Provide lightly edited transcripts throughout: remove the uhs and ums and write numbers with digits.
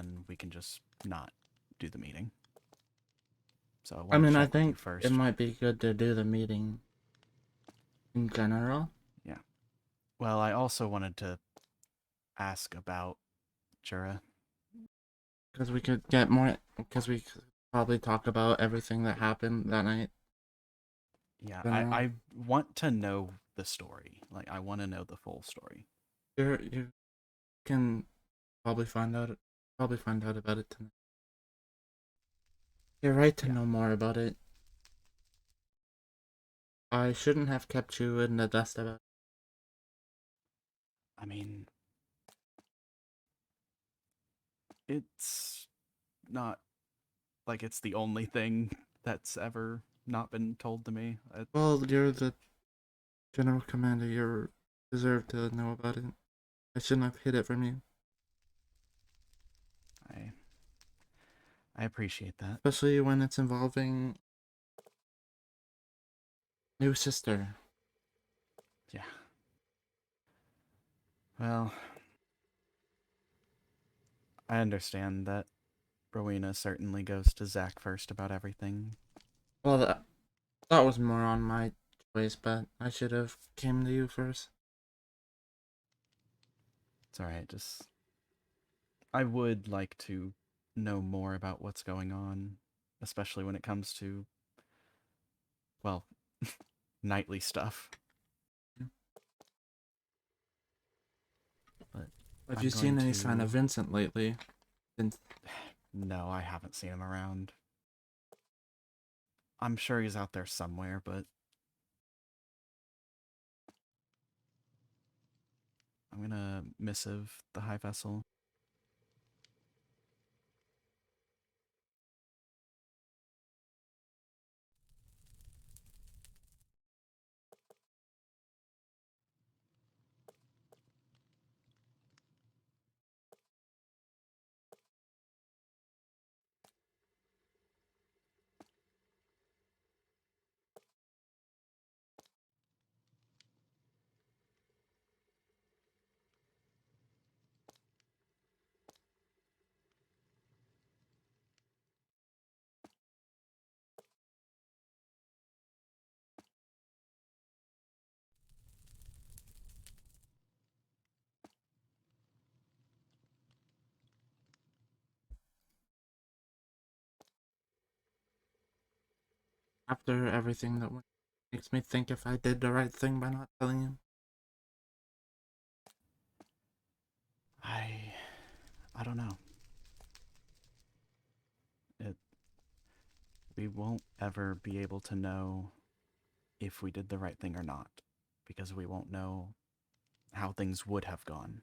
then we can just not do the meeting. So I I want to mean, I check with you think first. it might be good to do the meeting in general. Yeah. Well, I also wanted to ask about Jura. Because we could get more, because we could probably talk about everything that happened that night. Yeah, General. I want to know the story. Like, I want to know the full story. You can probably find out about it tonight. You're right to Yeah. know more about it. I shouldn't have kept you in the dust about it. I mean, it's not like it's the only thing that's ever not been told to me. Well, you're the general commander. You deserve to know about it. I shouldn't have hid it from you. I I appreciate that. Especially when it's involving new sister. Yeah. Well, I understand that Rowena certainly goes to Zack first about everything. Well, that was more on my choice, but I should have came to you first. It's alright, just I would like to know more about what's going on, especially when it comes to, well, nightly stuff. But Have I'm you going seen any sign to... of Vincent lately? No, I haven't seen him around. I'm sure he's out there somewhere, but I'm gonna missive the High Vessel. After everything that went, makes me think if I did the right thing by not telling him. I... I don't know. It... We won't ever be able to know if we did the right thing or not, because we won't know how things would have gone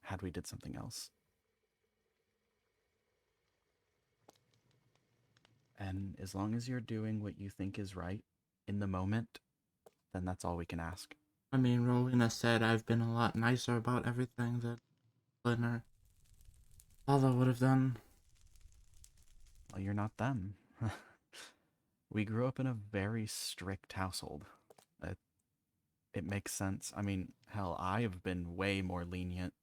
had we did something else. And as long as you're doing what you think is right in the moment, then that's all we can ask. I mean, Rowena said I've been a lot nicer about everything that Lynn or Paula would have done. Well, you're not them. We grew up in a very strict household. It, it makes sense. I mean, hell, I have been way more lenient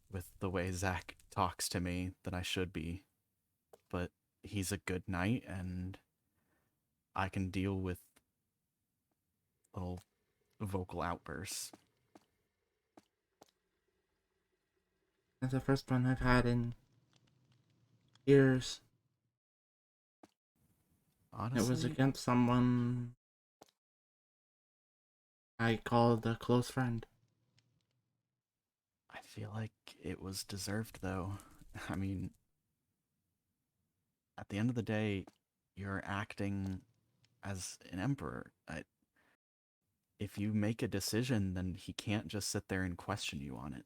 with the way Zack talks to me than I should be. But he's a good knight, and I can deal with little vocal outbursts. It's the first one I've had in years. It was Honestly, against someone I called a close friend. I feel like it was deserved, though. I mean, at the end of the day, you're acting as an emperor. If you make a decision, then he can't just sit there and question you on it.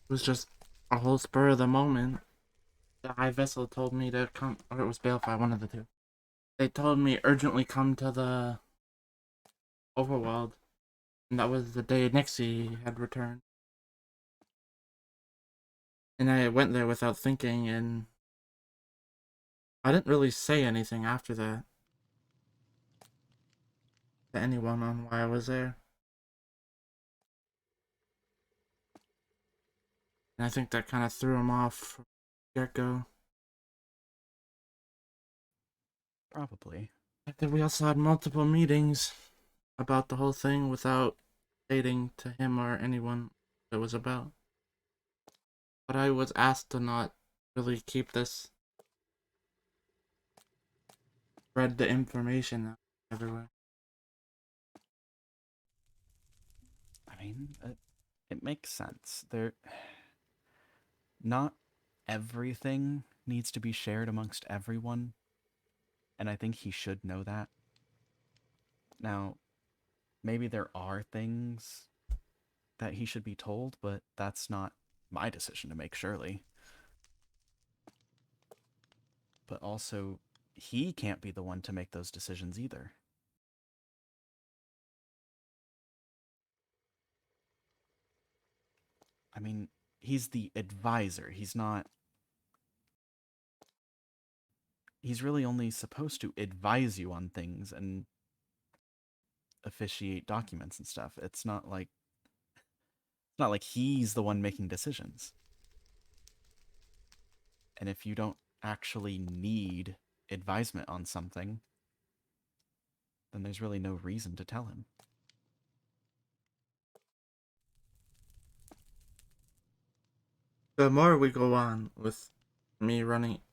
It was just a whole spur of the moment. The High Vessel told me to come, or it was Balefire, one of the two. They told me urgently come to the Overworld, and that was the day Nixie had returned. And I went there without thinking, and I didn't really say anything after that to anyone on why I was there. And I think that kind of threw him off from the get-go. Probably. I think we also had multiple meetings about the whole thing without stating to him or anyone what it was about. But I was asked to not really keep this, spread the information out everywhere. I mean, it makes sense. Not everything needs to be shared amongst everyone, and I think he should know that. Now, maybe there are things that he should be told, but that's not my decision to make, surely. But also, he can't be the one to make those decisions either. I mean, he's the advisor. He's really only supposed to advise you on things and officiate documents and stuff. It's not like he's the one making decisions. And if you don't actually need advisement on something, then there's really no reason to tell him. The more we go on with me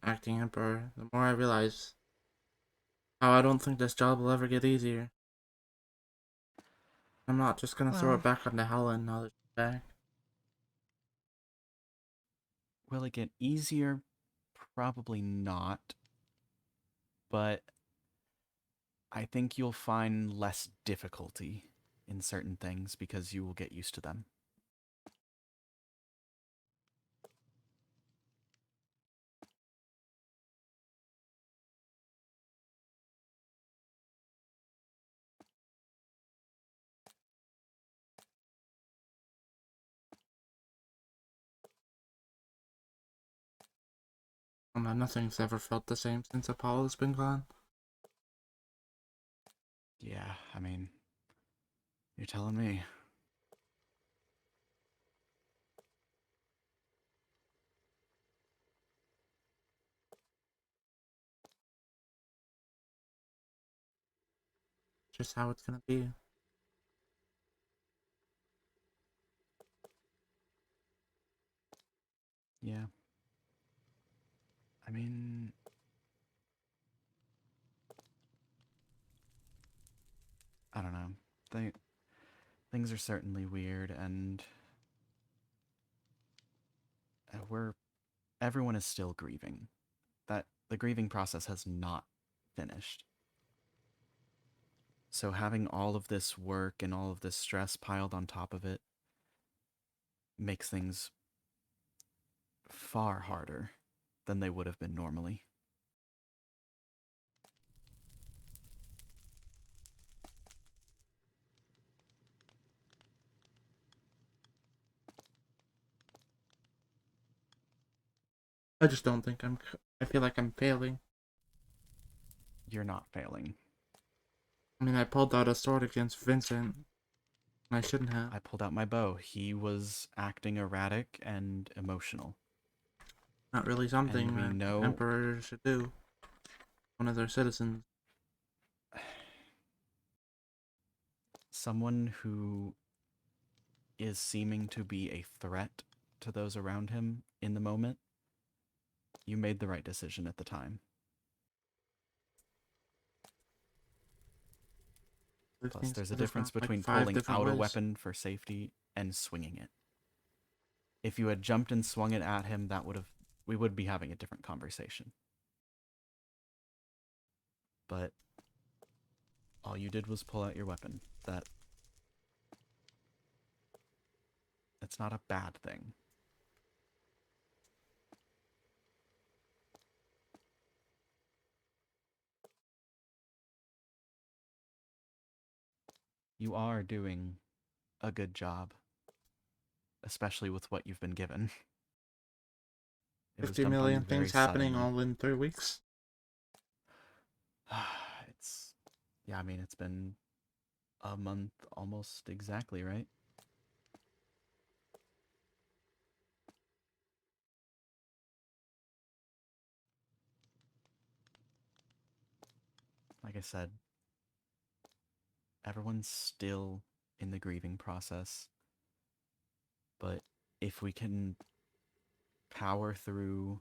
acting emperor, the more I realize how I don't think this job will ever get easier. I'm not just gonna throw it Well, back onto Helen now that she's back. will it get easier? Probably not. But I think you'll find less difficulty in certain things because you will get used to them. Nothing's ever felt the same since Apollo's been gone. Yeah, I mean, you're telling me. Just how it's gonna be. Yeah. I mean, I don't know. Things are certainly weird, and everyone is still grieving. That the grieving process has not finished. So having all of this work and all of this stress piled on top of it makes things far harder than they would have been normally. I just don't think I feel like I'm failing. You're not failing. I mean, I pulled out a sword against Vincent, and I shouldn't have. I pulled out my bow. He was acting erratic and emotional. Not really And something we that know emperors should do. One of their citizens. someone who is seeming to be a threat to those around him in the moment, you made the right decision at the time. Plus, there's a That has gone difference like between 5 pulling different out a ways. weapon for safety and swinging it. If you had jumped and swung it at him, we would be having a different conversation. But all you did was pull out your weapon. It's not a bad thing. You are doing a good job, especially with what you've been given. It was 50 dumped on you million very things happening suddenly. all in 3 weeks. it's yeah, I mean it's been a month almost exactly, right? like I said, everyone's still in the grieving process. But if we can power through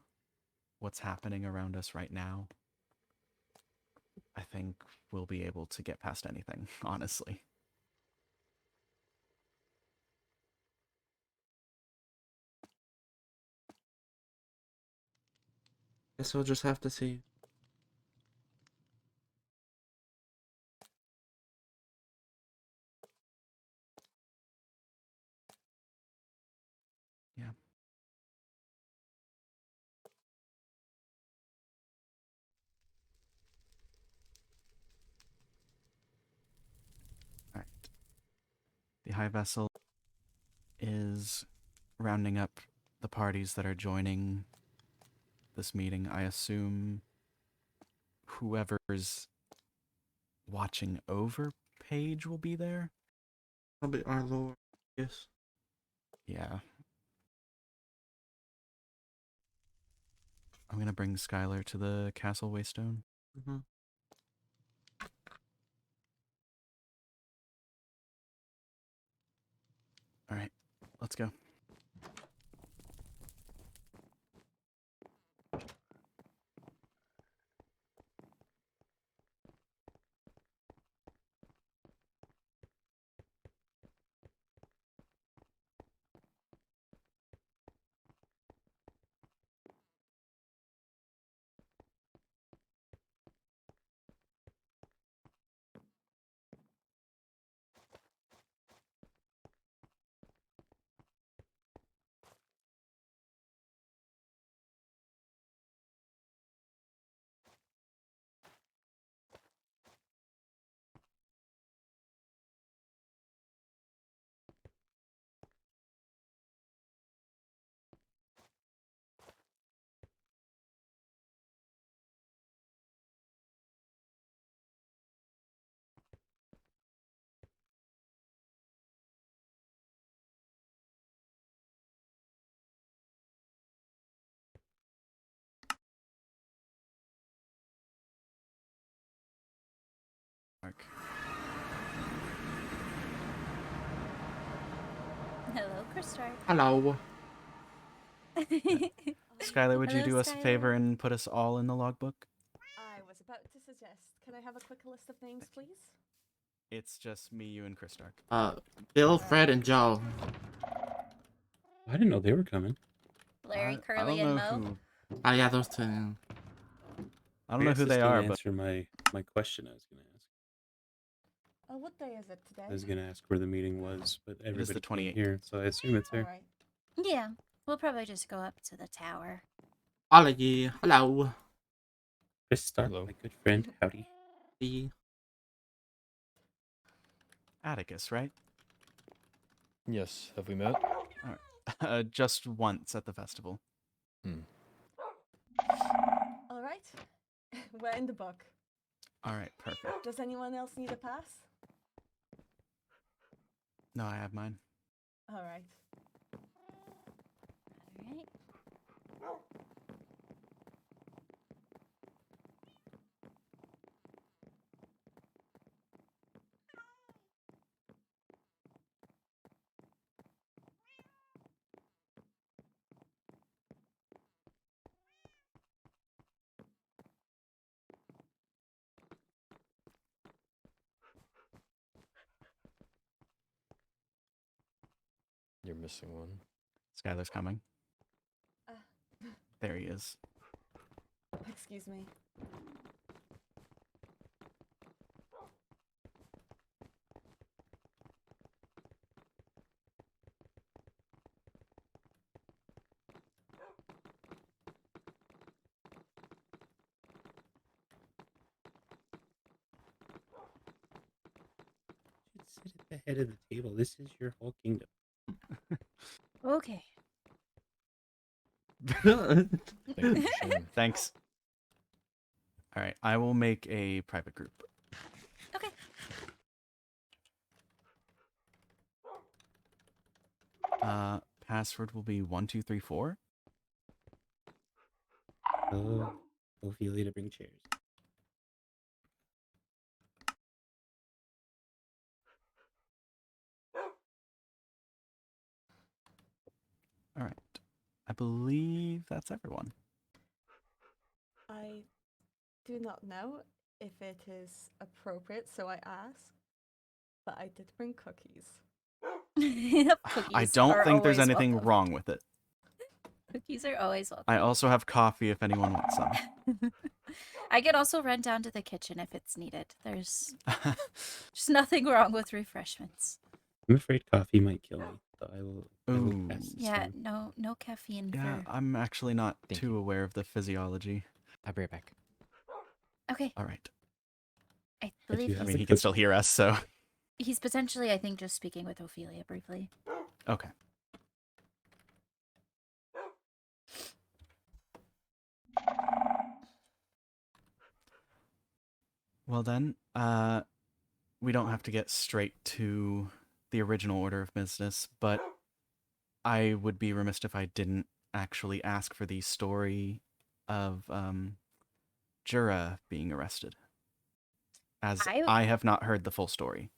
what's happening around us right now, I think we'll be able to get past anything, honestly. Guess we'll just have to see. Yeah. All right. The High Vessel is rounding up the parties that are joining this meeting. I assume whoever's watching over Paige will be there. Probably our Lord. Yes. Yeah. I'm gonna bring Skylar to the Castle Waystone. Mm-hmm. All right, let's go. Mark. Hello, Christark. Hello. Skylar, would you Hello, do us a favor Skylar. and put us all in the logbook? I was about to suggest. Can I have a quick list of names, please? It's just me, you, and Christark. Bill, Fred, and Joe. I didn't know they were coming. Larry, I Curly, don't and know Mo. who. Oh yeah, those two. I don't know who they are, but answer my question I was going to ask. Oh, what day is it today? I was going to ask where the meeting was, but is the everybody came 28th. here, so I assume it's here. Alright. Yeah, we'll probably just go up to the tower. Ollie, hello. Christark, Hello. my good friend, howdy. Atticus, right? Yes, have we met? Just once at the festival. Alright. We're in the book. All right, perfect. Does anyone else need a pass? No, I have mine. Alright. Alright. You're missing one. Skylar's coming. Uh, There he is. excuse me. You should sit at the head of the table. This is your whole kingdom. Okay. Thank you for sharing. Thanks. All right, I will make a private group. Okay. Password will be 1234. Oh, Ophelia to bring chairs. All right. I believe that's everyone. I do not know if it is appropriate, so I ask. But I did bring cookies. Cookies I don't are think there's always anything welcome. wrong with it. Cookies are always welcome. I also have coffee if anyone wants some. I can also run down to the kitchen if it's needed. There's just nothing wrong with refreshments. I'm afraid coffee might kill me, so I will Ooh. pass this Yeah, on. no caffeine Yeah, for. I'm actually not Thank too you. aware of the physiology. I'll be right back. Okay, All right. I do believe have I he's, mean, a he can cook- still hear us, so. he's potentially, I think, just speaking with Ophelia briefly. Okay. Well then, we don't have to get straight to the original order of business, but I would be remiss if I didn't actually ask for the story of Jura being arrested, as I- I have not heard the full story.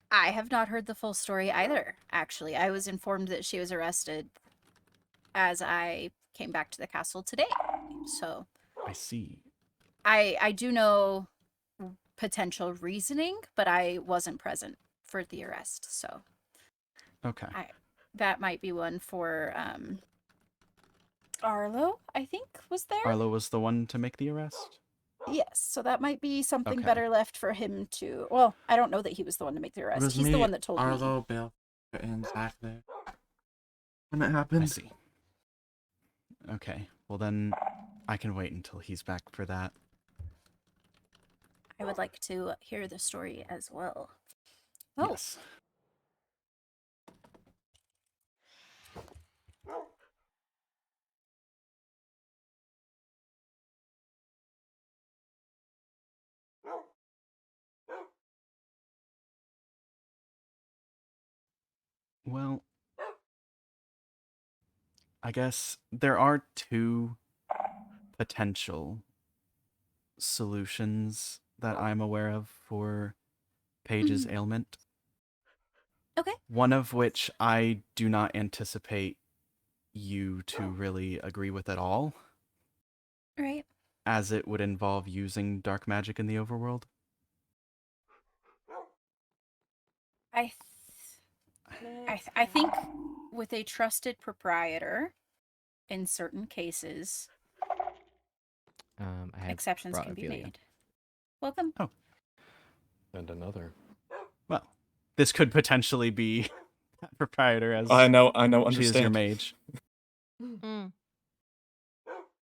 I have not heard the full story either, actually. I was informed that she was arrested as I came back to the castle today. So I see. I do know potential reasoning, but I wasn't present for the arrest. So Okay. that might be one for Arlo, I think, was there. Arlo was the one to make the arrest? Yes, so that might be something Okay. better left for him to. Well, I don't know that he was the one to make the It arrest. was He's me, the one that told me. Arlo, Bill, and Zack there. When it I happened. see. Okay. Well then, I can wait until he's back for that. I would like to hear the story as well. Oh, Yes. Well, I guess there are two potential solutions that I'm aware of for Paige's ailment. okay. One of which I do not anticipate you to really agree with at all, Right. as it would involve using dark magic in the overworld. I think with a trusted proprietor, in certain cases, I have exceptions brought can be Ophelia. made. Welcome. And another. Well, this could potentially be that proprietor, as I know, she is your understand. mage.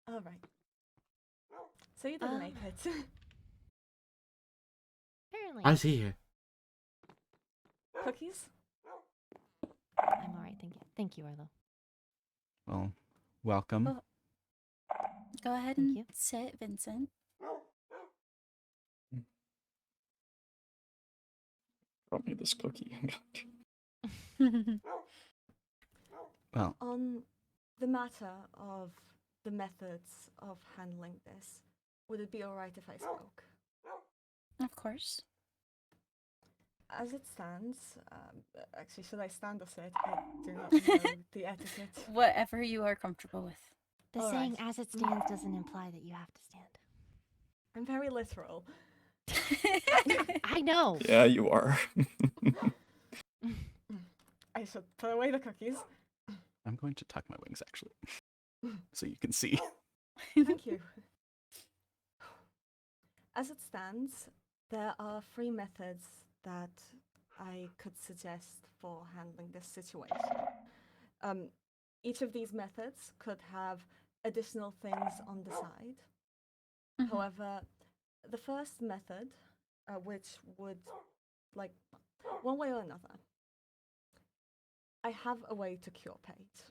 All right. So you didn't make it. Apparently. I see you. Cookies? I'm alright, thank you. Thank you, Arlo. Well, welcome. Oh. Go ahead Thank and you. sit, Vincent. Brought me this cookie. Well, On the matter of the methods of handling this, would it be alright if I spoke? Of course. As it stands, actually, should I stand or sit? I do not know the etiquette. Whatever you are comfortable with. The All saying right. as it stands doesn't imply that you have to stand. I'm very literal. I know. Yeah, you are. I should put away the cookies. I'm going to tuck my wings, actually, so you can see. Thank you. As it stands, there are 3 methods that I could suggest for handling this situation. Each of these methods could have additional things on the side. Mhm. However, the first method, which would, like, one way or another, I have a way to cure Paige.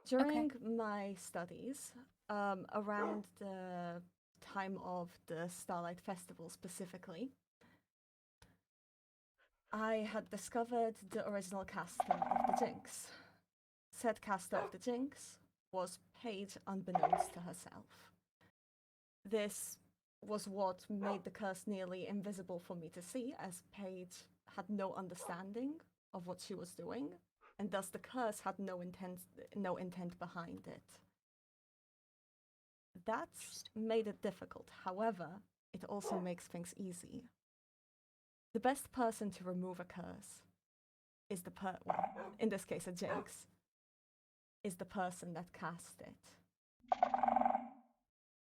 During my studies, around the time of the Starlight Festival specifically, I had discovered the original caster of the Jinx. Said caster of the Jinx was Paige unbeknownst to herself. This was what made the curse nearly invisible for me to see, as Paige had no understanding of what she was doing, and thus the curse had no intent behind it. That's made it difficult. However, it also makes things easy. The best person to remove a curse is well, in this case a jinx, is the person that cast it.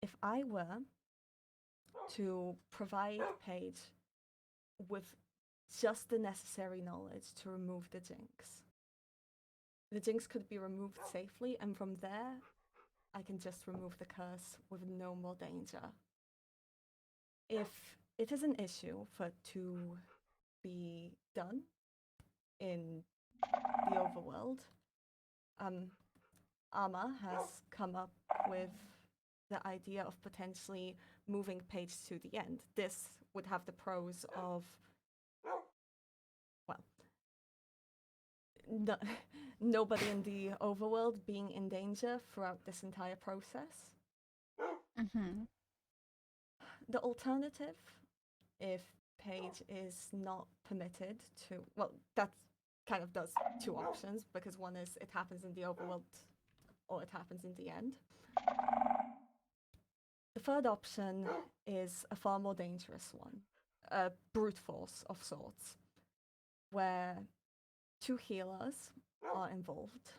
If I were to provide Paige with just the necessary knowledge to remove the jinx could be removed safely, and from there, I can just remove the curse with no more danger. If it is an issue for it to be done in the overworld, Ama has come up with the idea of potentially moving Paige to the end. This would have the pros of, well, nobody in the overworld being in danger throughout this entire process. Mm-hmm. The alternative, if Paige is not permitted to, well, that kind of does two options, because one is it happens in the overworld or it happens in the end. The third option is a far more dangerous one, a brute force of sorts, where two healers are involved,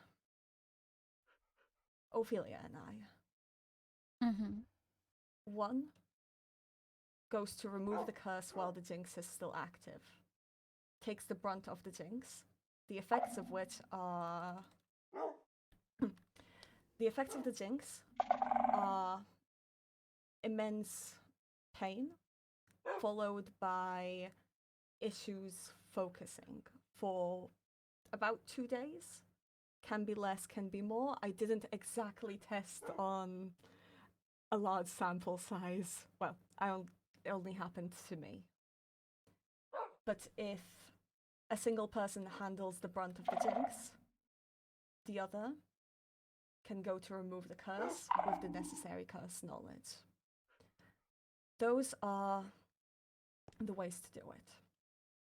Ophelia and I. Mm-hmm. One goes to remove the curse while the jinx is still active, takes the brunt of the jinx, the effects of which are... the effects of the jinx are immense pain, followed by issues focusing for about 2 days. Can be less, can be more. I didn't exactly test on a large sample size. Well, it only happened to me. But if a single person handles the brunt of the jinx, the other can go to remove the curse with the necessary curse knowledge. Those are the ways to do it.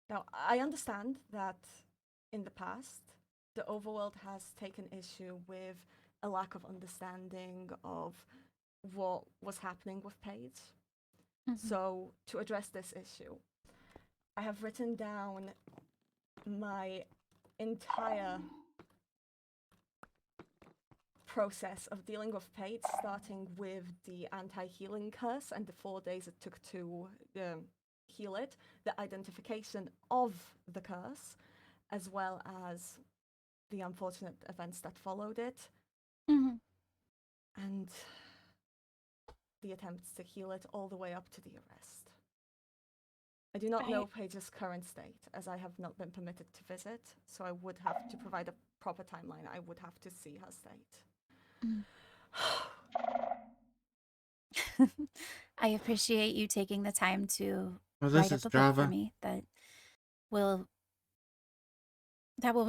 Now, I understand that in the past, the overworld has taken issue with a lack of understanding of what was happening with Paige. Mm-hmm. So, to address this issue, I have written down my entire process of dealing with Paige, starting with the anti-healing curse and the 4 days it took to heal it, the identification of the curse, as well as the unfortunate events that followed it, Mm-hmm. and the attempts to heal it all the way up to the arrest. I do not know Paige's current state, as I have not been permitted to visit, so I would have to provide a proper timeline. I would have to see her state. I appreciate you taking the time to Oh, this write is up a book for Java. me that will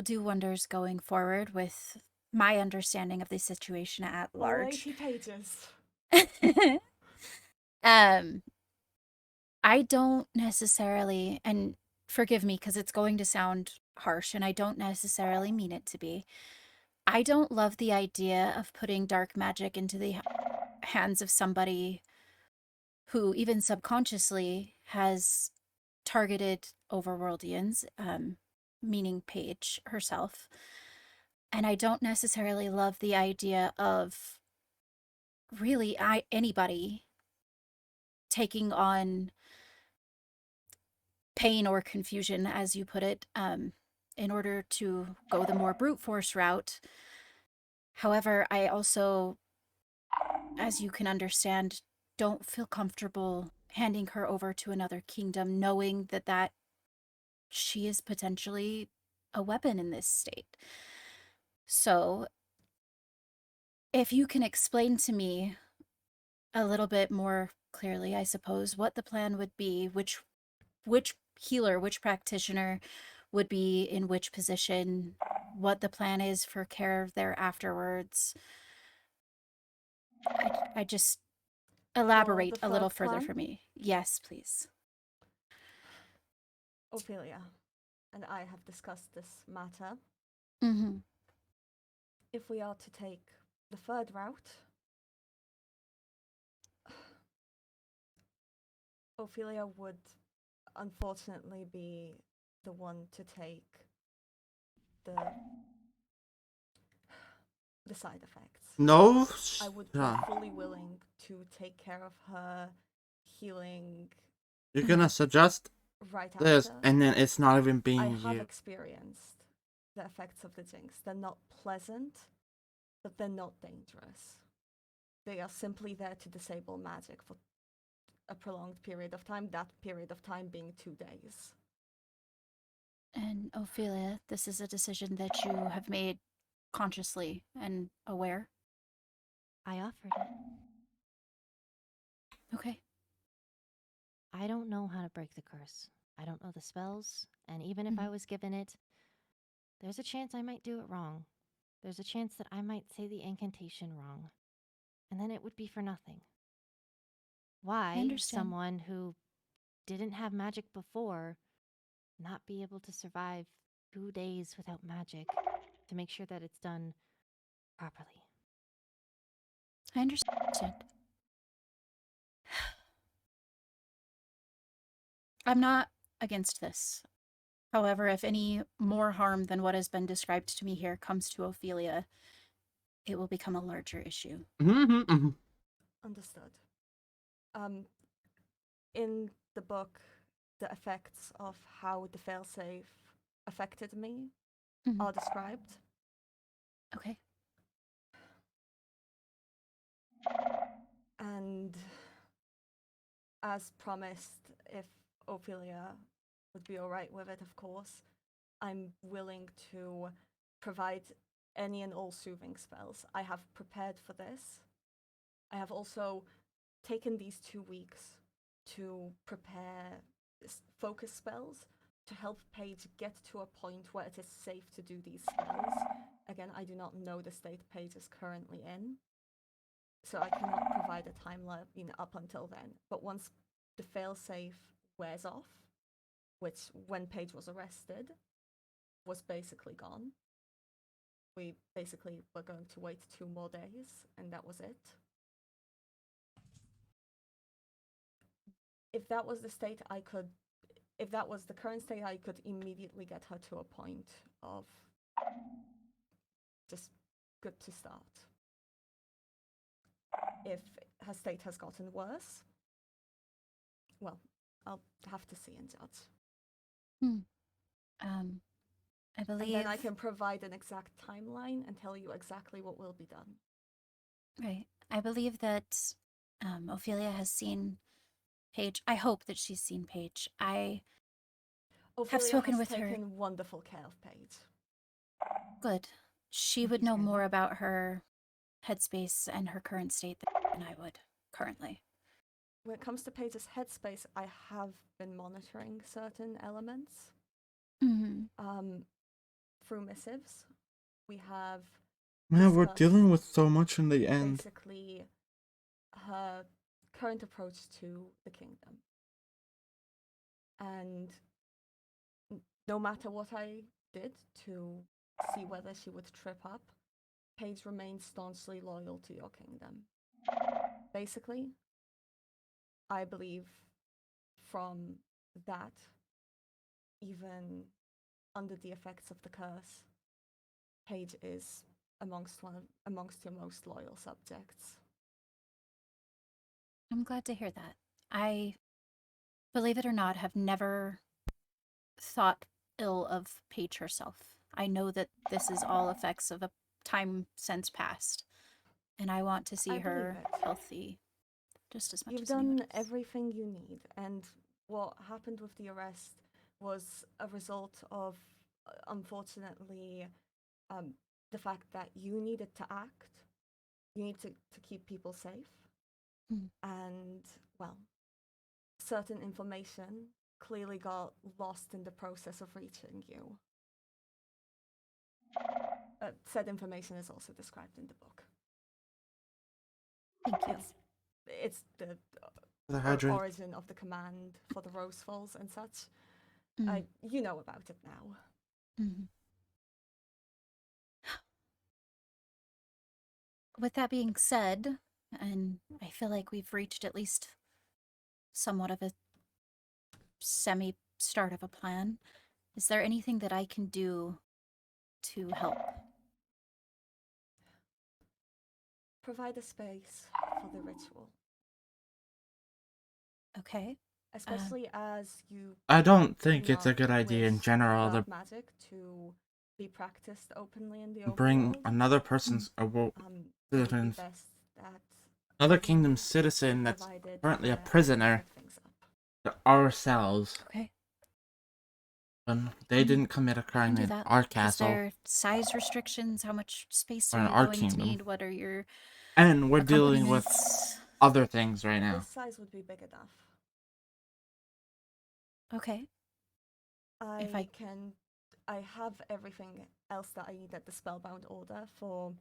do wonders going forward with my understanding of the situation at All large. 80 pages. I don't necessarily, and forgive me because it's going to sound harsh, and I don't necessarily mean it to be. I don't love the idea of putting dark magic into the hands of somebody who, even subconsciously, has targeted Overworldians, meaning Paige herself. And I don't necessarily love the idea of really anybody taking on pain or confusion, as you put it, in order to go the more brute force route. However, I also, as you can understand, don't feel comfortable handing her over to another kingdom, knowing that she is potentially a weapon in this state. So, if you can explain to me a little bit more clearly, I suppose, what the plan would be, which healer, which practitioner would be in which position, what the plan is for care there afterwards. I just elaborate a little further for me. Yes, please. Ophelia and I have discussed this matter Mm-hmm. If we are to take the third route, Ophelia would unfortunately be the one to take the side effects. No. I would be fully willing to take care of her healing You're gonna suggest right this, after. and then it's not even I being have you. experienced the effects of the jinx. They're not pleasant, but they're not dangerous. They are simply there to disable magic for a prolonged period of time, that period of time being 2 days. And Ophelia, this is a decision that you have made consciously and aware. I offered it. Okay. I don't know how to break the curse. I don't know the spells, and even if I was given it, there's a chance I might do it wrong. There's a chance that I might say the incantation wrong, and then it would be for nothing. Why understand. someone who didn't have magic before not be able to survive 2 days without magic to make sure that it's done properly? I understand. I'm not against this. However, if any more harm than what has been described to me here comes to Ophelia, it will become a larger issue. Understood. In the book, the effects of how the failsafe affected me are described. Okay. And as promised, if Ophelia would be alright with it, of course, I'm willing to provide any and all soothing spells. I have prepared for this. I have also taken these 2 weeks to prepare focus spells to help Paige get to a point where it is safe to do these spells. Again, I do not know the state Paige is currently in, so I cannot provide a timeline up until then. But once the failsafe wears off, which when Paige was arrested, was basically gone. We basically were going to wait 2 more days, and that was it. If that was the state if that was the current state, I could immediately get her to a point of just good to start. If her state has gotten worse, well, I'll have to see and judge. I believe... And then I can provide an exact timeline and tell you exactly what will be done. Right. I believe that Ophelia has seen Paige. I hope that she's seen Paige. I have spoken with her. Ophelia has taken wonderful care of Paige. Good. She would know more about her headspace and her current state than I would currently. When it comes to Paige's headspace, I have been monitoring certain elements. Through missives, we have... Man, we're dealing with so much in the end. Basically, her current approach to the kingdom. And no matter what I did to see whether she would trip up, Paige remains staunchly loyal to your kingdom. Basically, I believe from that, even under the effects of the curse, Paige is amongst your most loyal subjects. I'm glad to hear that. I, believe it or not, have never thought ill of Paige herself. I know that this is all effects of a time since past, and I want to see her healthy just as much You've as anyone done else. everything you need, and what happened with the arrest was a result of, unfortunately, the fact that you needed to act. You need to keep people safe. And, well, certain information clearly got lost in the process of reaching you. Said information is also described in the book. Thank you. It's the origin of the command for the Rosefalls and such. You know about it now. with that being said, and I feel like we've reached at least somewhat of a semi-start of a plan, is there anything that I can do to help? Provide a space for the ritual, Okay. especially as you I don't think it's a not good idea in wish general dark to magic to be practiced openly in the bring overworld. another person's It would be citizens, best that another everyone kingdom's be citizen that's provided currently a where I can prisoner set things up. to ourselves. Okay. They didn't commit a I can crime do in that. our Is castle there size restrictions? How much space or are in you our going to kingdom. need? What are your And we're dealing with accompaniments? other things right now. This size would be big enough. Okay. If I I have everything else that I need at the spellbound order for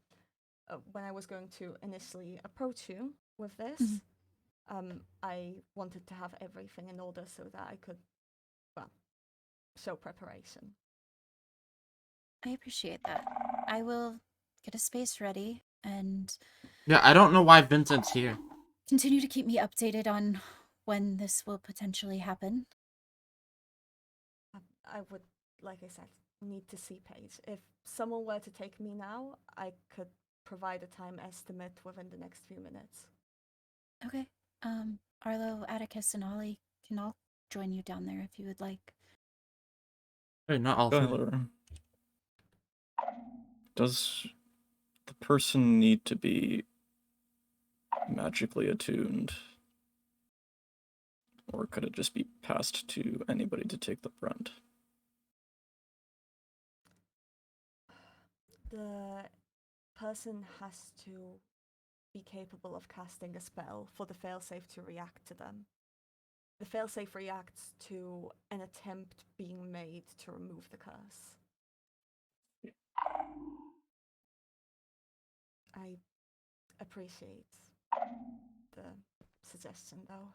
when I was going to initially approach you with this. I wanted to have everything in order so that I could, well, show preparation. I appreciate that. I will get a space ready and Yeah, I don't know why Vincent's here. continue to keep me updated on when this will potentially happen. I would, like I said, need to see Paige. If someone were to take me now, I could provide a time estimate within the next few minutes. Okay. Arlo, Atticus, and Ollie can all join you down there if you would like. Hey, not all three. Skylar, does the person need to be magically attuned? Or could it just be passed to anybody to take the brunt? The person has to be capable of casting a spell for the failsafe to react to them. The failsafe reacts to an attempt being made to remove the curse. I appreciate the suggestion, though.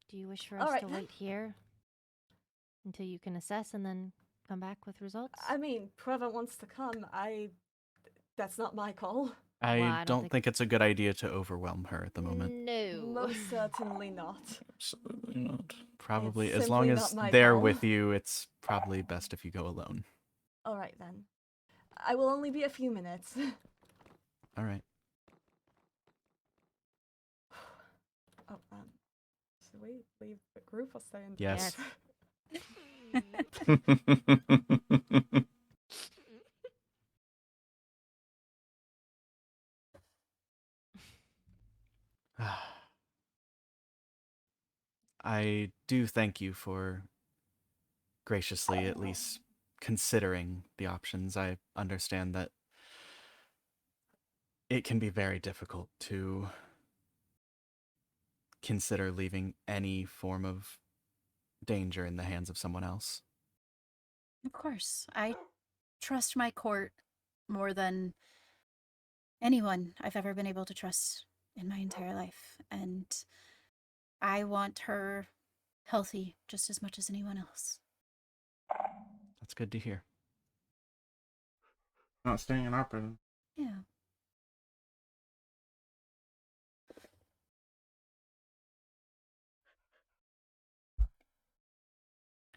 Do you wish for All us right, to then. wait here until you can assess and then come back with results? I mean, whoever wants to come, that's not my call. I Well, I don't don't think it's a good idea to overwhelm her at the moment. No. Most certainly not. Absolutely not. Probably, It's as long simply as not my they're call. with you, it's probably best if you go alone. All right, then. I will only be a few minutes. All right. Oh, should we leave the group or stay in? Yes. I do thank you for graciously at least considering the options. I understand that it can be very difficult to consider leaving any form of danger in the hands of someone else. Of course. I trust my court more than anyone I've ever been able to trust in my entire life. And I want her healthy just as much as anyone else. That's good to hear. Not staying in our prison. Yeah.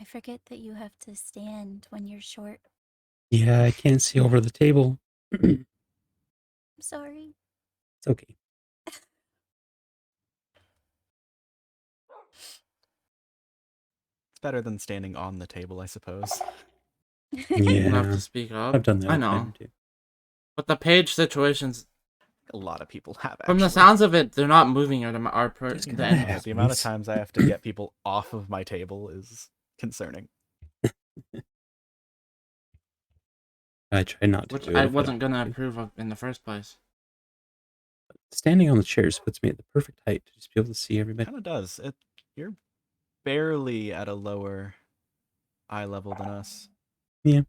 I forget that you have to stand when you're short. Yeah, I can't see over the table. It's I'm sorry. okay. It's better than standing on the table, I suppose. Enough Yeah, to speak up. I've done that I a know. time or two. But the page situations, A lot of people have, actually. from the sounds of it, they're not moving at the Just end. kinda Yeah, the amount of happens. times I have to get people off of my table is concerning. I try not to Which do it I if wasn't don't gonna have to. approve of in the first place. Standing on the chairs puts me at the perfect height to just be able to see everybody. Kind of does. You're barely at a lower eye level than us. Yeah.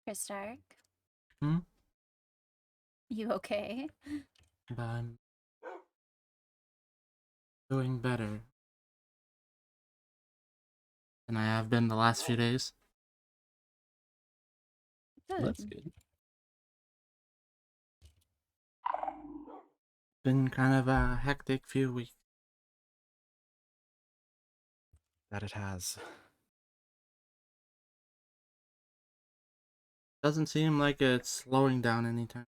Christark, Hmm? You okay? But I'm doing better than I have been the last few days. Good. That's good. Been kind of a hectic few weeks. That it has. Doesn't seem like it's slowing down anytime.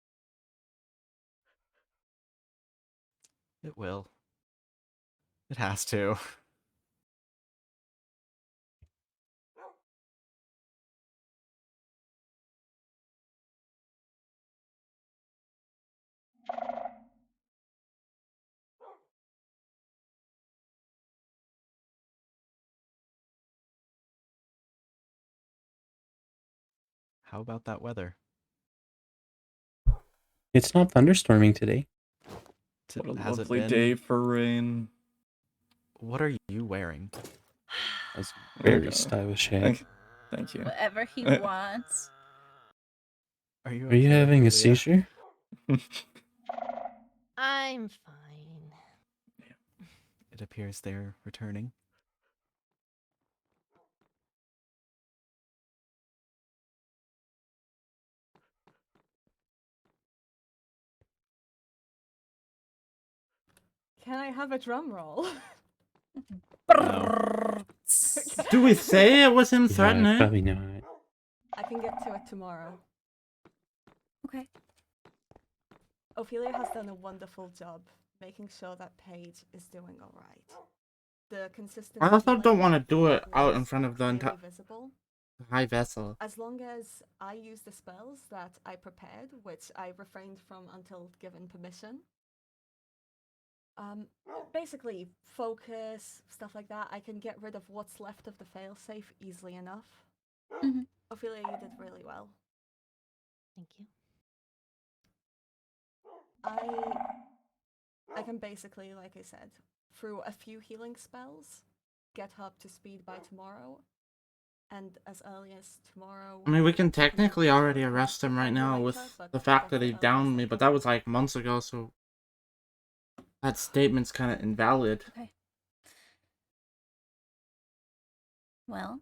It will. It has to. How about that weather? It's not thunderstorming today. What a Has it lovely been? day for rain. What are you wearing? That's There you very go. stylish hat. Thank you. Whatever he Uh, wants. Are you Are you okay, having a Ophelia? seizure? I'm fine. It appears they're returning. Can I have a drum roll? No. Do we say it was him Yeah, threatening? probably not. I can get to it tomorrow. Okay. Ophelia has done a wonderful job making sure that Paige is doing all right. The consistent. I also don't healing want to do it out in was front of the clearly visible. high vessel. As long as I use the spells that I prepared, which I refrained from until given permission. Basically, focus, stuff like that. I can get rid of what's left of the failsafe easily enough. Mm-hmm. Ophelia, you did really well. Thank you. I can basically, like I said, through a few healing spells, get her up to speed by tomorrow. And as early as tomorrow. I mean, we can you have technically to already sort of arrest him right now underwrite with her, but the fact that's that he the earliest downed I me, can but that do. was like months ago, so that statement's kind of invalid. Okay. Well,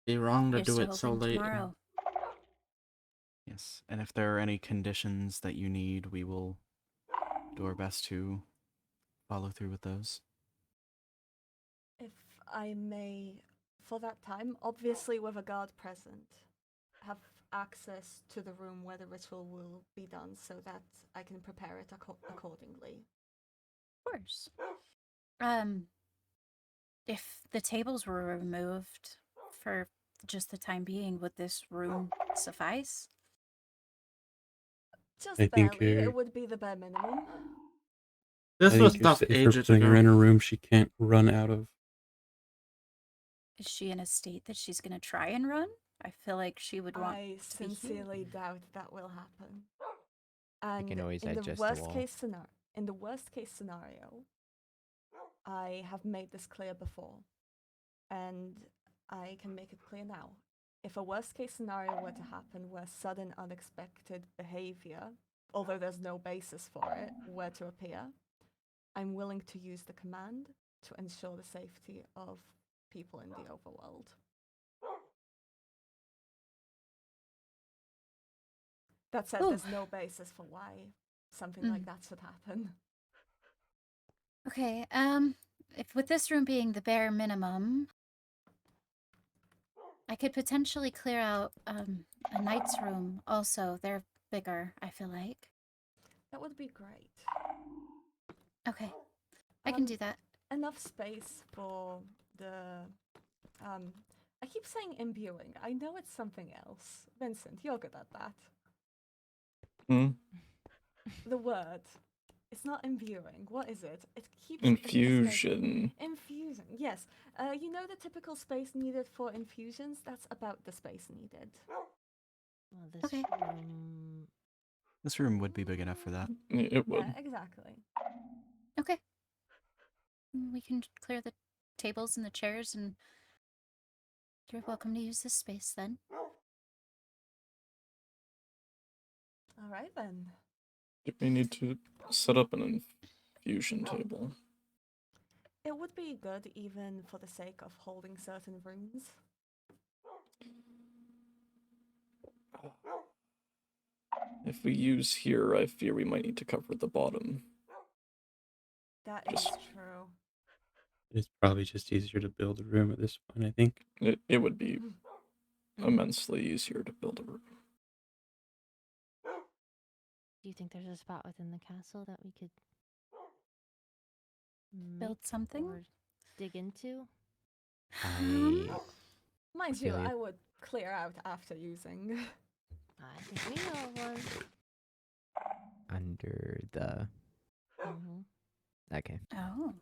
Be wrong to here's do to it so hoping late. tomorrow. Yes, and if there are any conditions that you need, we will do our best to follow through with those. If I may, for that time, obviously with a guard present, have access to the room where the ritual will be done so that I can prepare it accordingly. Of course. If the tables were removed for just the time being, would this room suffice? Just I think barely, you're- it would be the bare minimum. This I was think you're stuff safer ages putting her ago. in a room she can't run out of. Is she in a state that she's going to try and run? I feel like she would want I to be healed. sincerely doubt that will happen. I And can always in the adjust worst the wall. case scenario, I have made this clear before, and I can make it clear now. If a worst case scenario were to happen where sudden unexpected behavior, although there's no basis for it, were to appear, I'm willing to use the command to ensure the safety of people in the overworld. That said, Ooh. there's no basis for why something like that should happen. Okay, if with this room being the bare minimum, I could potentially clear out a knight's room also. They're bigger, I feel like. That would be great. Okay, I can do that. Enough space for the I keep saying imbuing. I know it's something else. Vincent, you're good at that. Hmm? The word. It's not imbuing. What is it? It keeps Infusion. Infusing. Yes. You know the typical space needed for infusions? That's about the space needed. Well, this Okay. room. This room would be big enough for that. It would. Yeah, exactly. Okay. We can clear the tables and the chairs, and you're welcome to use this space then. All right then. We need to set up an infusion table. It would be good even for the sake of holding certain rooms. If we use here, I fear we might need to cover the bottom. That is Just- true. It's probably just easier to build a room at this point, I think. It would be immensely easier to build a room. Do you think there's a spot within the castle that we could Build make something? or dig into? Um, Mind you, Ophelia. I would clear out after using. I think we know of one. Under the. Mm-hmm. Okay. Oh.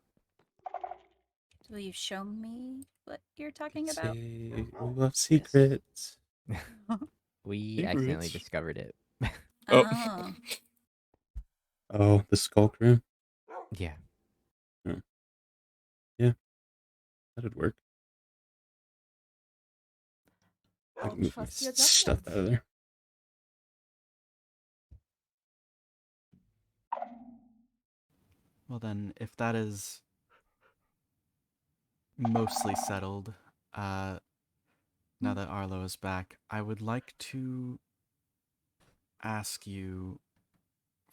Will you show me what you're talking It's about? we love secrets. We accidentally Secrets. discovered it. Oh. Oh. Oh, the skulk room? Yeah. That'd work. I I'll can move my trust your stuff judgment. out of there. Well then, if that is mostly settled, now that Arlo is back, I would like to ask you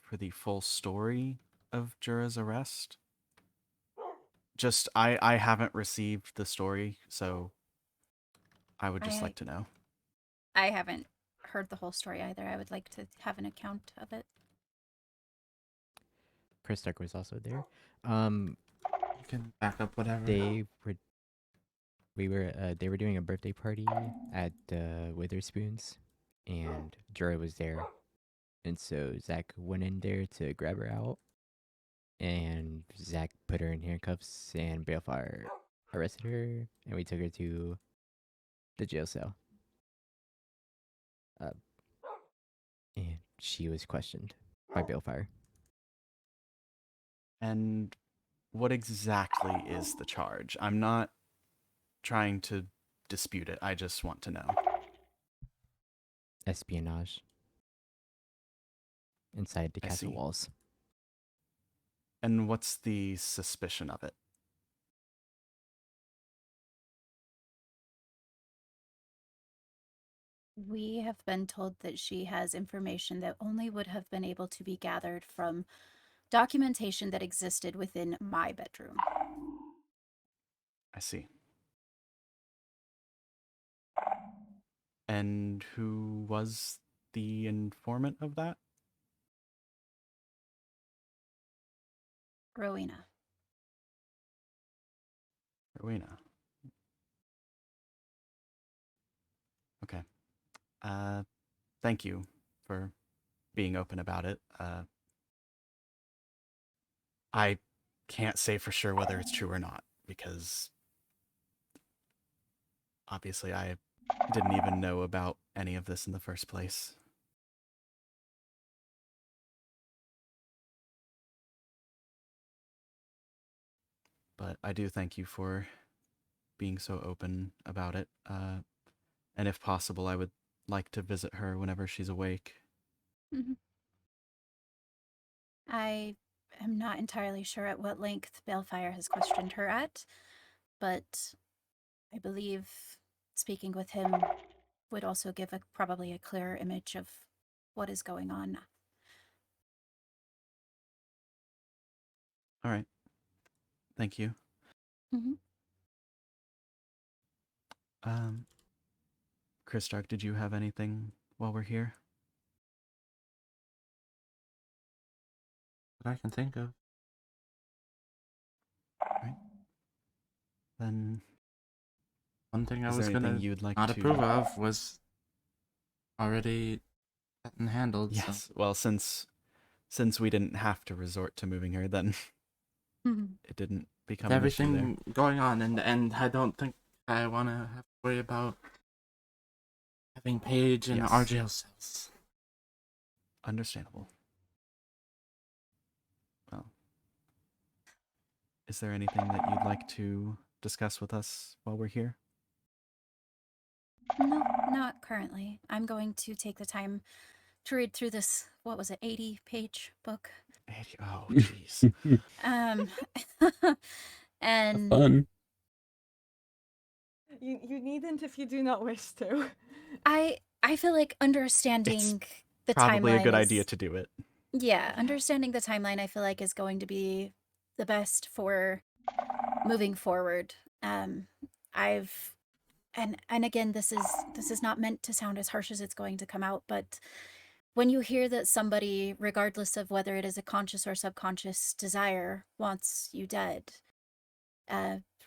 for the full story of Jura's arrest. Just, I haven't received the story, so I would just like to know. I haven't heard the whole story either. I would like to have an account of it. Christark was also there. You can back up whatever. They were doing a birthday party at Witherspoon's, and Jura was there, and so Zack went in there to grab her out, and Zack put her in handcuffs, and Balefire arrested her, and we took her to the jail cell. And she was questioned by Balefire. And what exactly is the charge? I'm not trying to dispute it. I just want to know. Espionage inside the I castle see. walls. And what's the suspicion of it? We have been told that she has information that only would have been able to be gathered from documentation that existed within my bedroom. I see. And who was the informant of that? Rowena. Rowena. Okay. Thank you for being open about it. I can't say for sure whether it's true or not, because obviously I didn't even know about any of this in the first place. But I do thank you for being so open about it. And if possible, I would like to visit her whenever she's awake. Mhm. I am not entirely sure at what length Balefire has questioned her at, but I believe speaking with him would also give probably a clearer image of what is going on. All right. Thank you. Mm-hmm. Christark, did you have anything while we're here? That I can think of. Right. Then One thing I is was there anything gonna you'd like not to approve of was already set and handled. So. Yes. Well, since we didn't have to resort to moving her, then it didn't become With an issue there. everything going on in the end, I don't think I want to have to worry about having Paige in Yes. our jail cells. Understandable. Well, is there anything that you'd like to discuss with us while we're here? No, not currently. I'm going to take the time to read through this, what was it, 80-page book. Oh, jeez. Um, Have and fun. You needn't if you do not wish to. I feel like understanding the Probably a timeline good is, idea to do it. Yeah, understanding the timeline I feel like is going to be the best for moving forward. I've and again, this is not meant to sound as harsh as it's going to come out, but when you hear that somebody, regardless of whether it is a conscious or subconscious desire, wants you dead,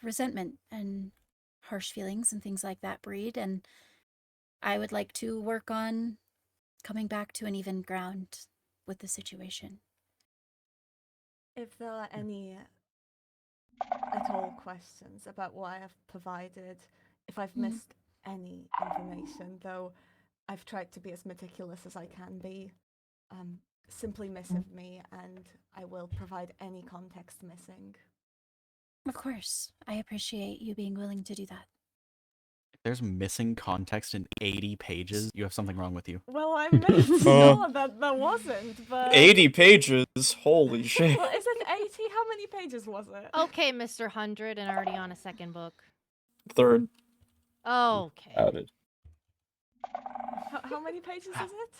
resentment and harsh feelings and things like that breed, and I would like to work on coming back to an even ground with the situation. If there are any at all questions about why I've provided, if I've missed any information, though I've tried to be as meticulous as I can be, simply missive me and I will provide any context missing. Of course, I appreciate you being willing to do that. If there's missing context in 80 pages, you have something wrong with you. Well, I made sure that there wasn't, but... 80 pages? Holy shit. Well, is it 80? How many pages was it? Okay, Mr. 100, and already on a second book. Third. Okay. Outed. How many pages is it?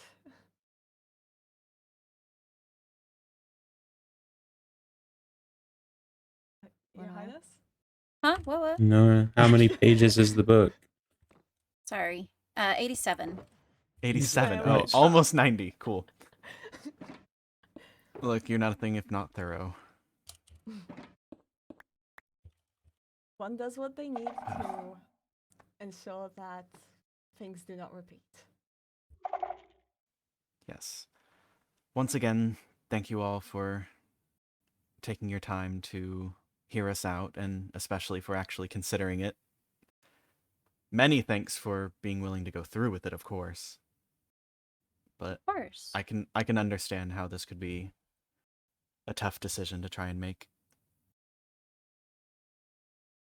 Your What? Highness? Huh? What? No, how many pages is the book? Sorry. 87. 87. Very Oh, nice. almost 90. Cool. Look, you're nothing if not thorough. One does what they need to ensure that things do not repeat. Yes. Once again, thank you all for taking your time to hear us out, and especially for actually considering it. Many thanks for being willing to go through with it, of course. But Of course. I can understand how this could be a tough decision to try and make.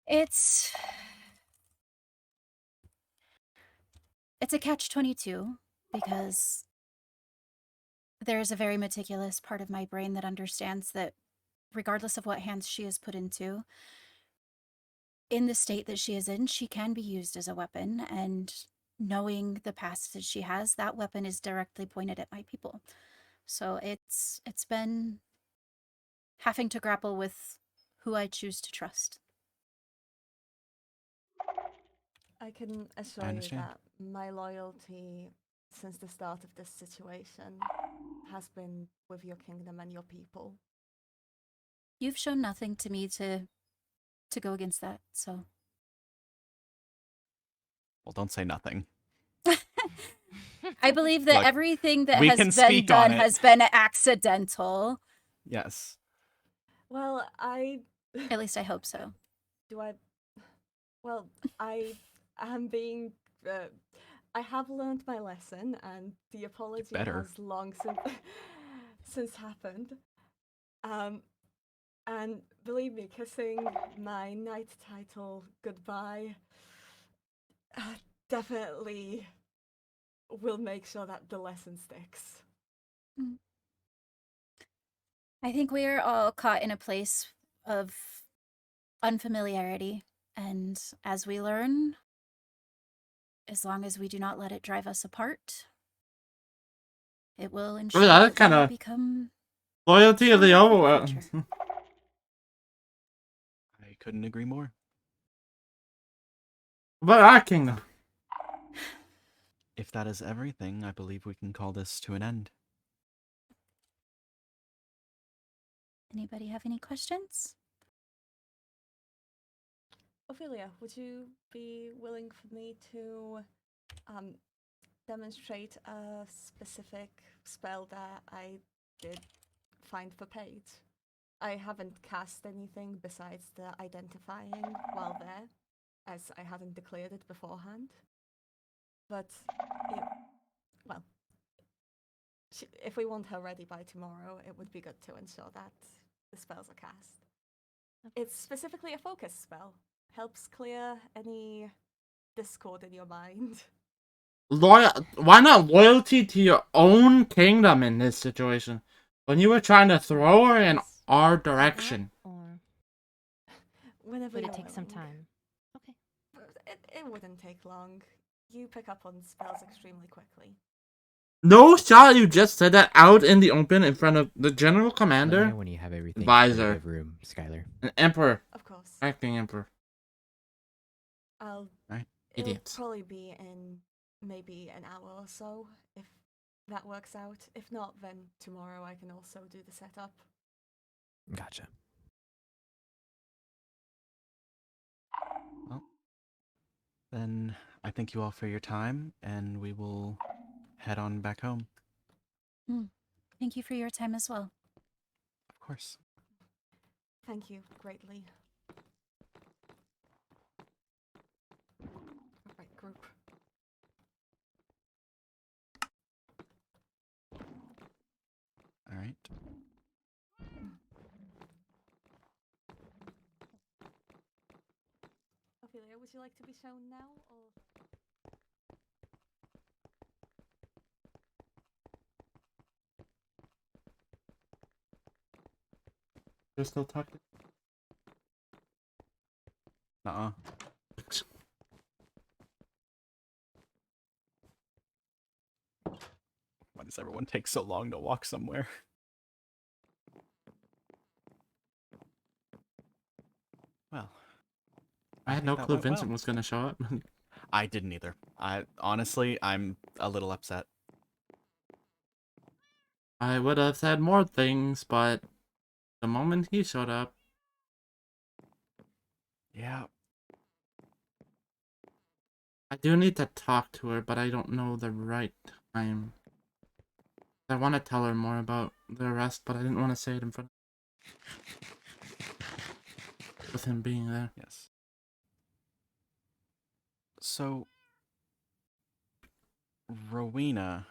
It's a catch-22 because there's a very meticulous part of my brain that understands that regardless of what hands she is put into, in the state that she is in, she can be used as a weapon, and knowing the past that she has, that weapon is directly pointed at my people. So it's been having to grapple with who I choose to trust. I can assure I you understand. that my loyalty since the start of this situation has been with your kingdom and your people. You've shown nothing to me to go against that, so. Well, don't say nothing. I believe that Look, everything that we has can been speak on done it. has been accidental. Yes. Well, At least I hope so. I am being... I have learned my lesson, and the apology better. has long since happened. And believe me, kissing my knight title goodbye definitely will make sure that the lesson sticks. I think we are all caught in a place of unfamiliarity, and as we learn, as long as we do not let it drive us apart, it will ensure that that kinda we become Loyalty of the stronger for Overworld. future. I couldn't agree more. But our kingdom. If that is everything, I believe we can call this to an end. Anybody have any questions? Ophelia, would you be willing for me to demonstrate a specific spell that I did find for Paige? I haven't cast anything besides the identifying while there, as I hadn't declared it beforehand. But, if we want her ready by tomorrow, it would be good to ensure that the spells are cast. It's specifically a focus spell. Helps clear any discord in your mind. Why not loyalty to your own kingdom in this situation? When you were trying to throw her in Yes. our Is that direction. Or Whenever would you're it take some willing. time? Okay. It wouldn't take long. You pick up on spells extremely quickly. No shot, you just said that out in the open in front of the general Let me commander, know when you have everything advisor, cleared of room, Skylar. an emperor, Of course. acting emperor. Right. It'll Idiots. probably be in maybe an hour or so if that works out. If not, then tomorrow I can also do the setup. Gotcha. Well, then I thank you all for your time, and we will head on back home. Thank you for your time as well. Of course. Thank you greatly. Alright, group. All right. Ophelia, would you like to be shown now, or? You're still talking? Uh-uh. Why does everyone take so long to walk somewhere? Well, I had think no that clue went Vincent well. was gonna show up. I didn't either. Honestly, I'm a little upset. I would have said more things, but the moment he showed up, Yeah, I do need to talk to her, but I don't know the right time. I want to tell her more about the arrest, but I didn't want to say it in front with him being there. yes. So, Rowena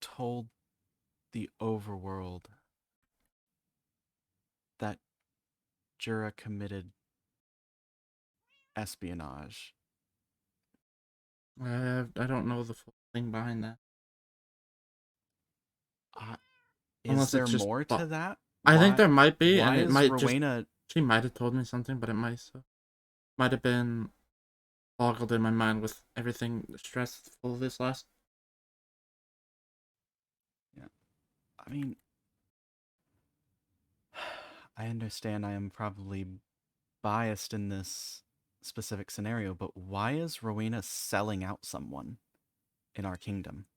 told the Overworld that Jura committed espionage. I don't know the full thing behind that. Is Unless there it's just more to that? I think there might be, and Why it is might just Rowena... she might have told me something, but it might have been boggled in my mind with everything stressful this last. Yeah, I mean, I understand I am probably biased in this specific scenario, but why is Rowena selling out someone in our kingdom?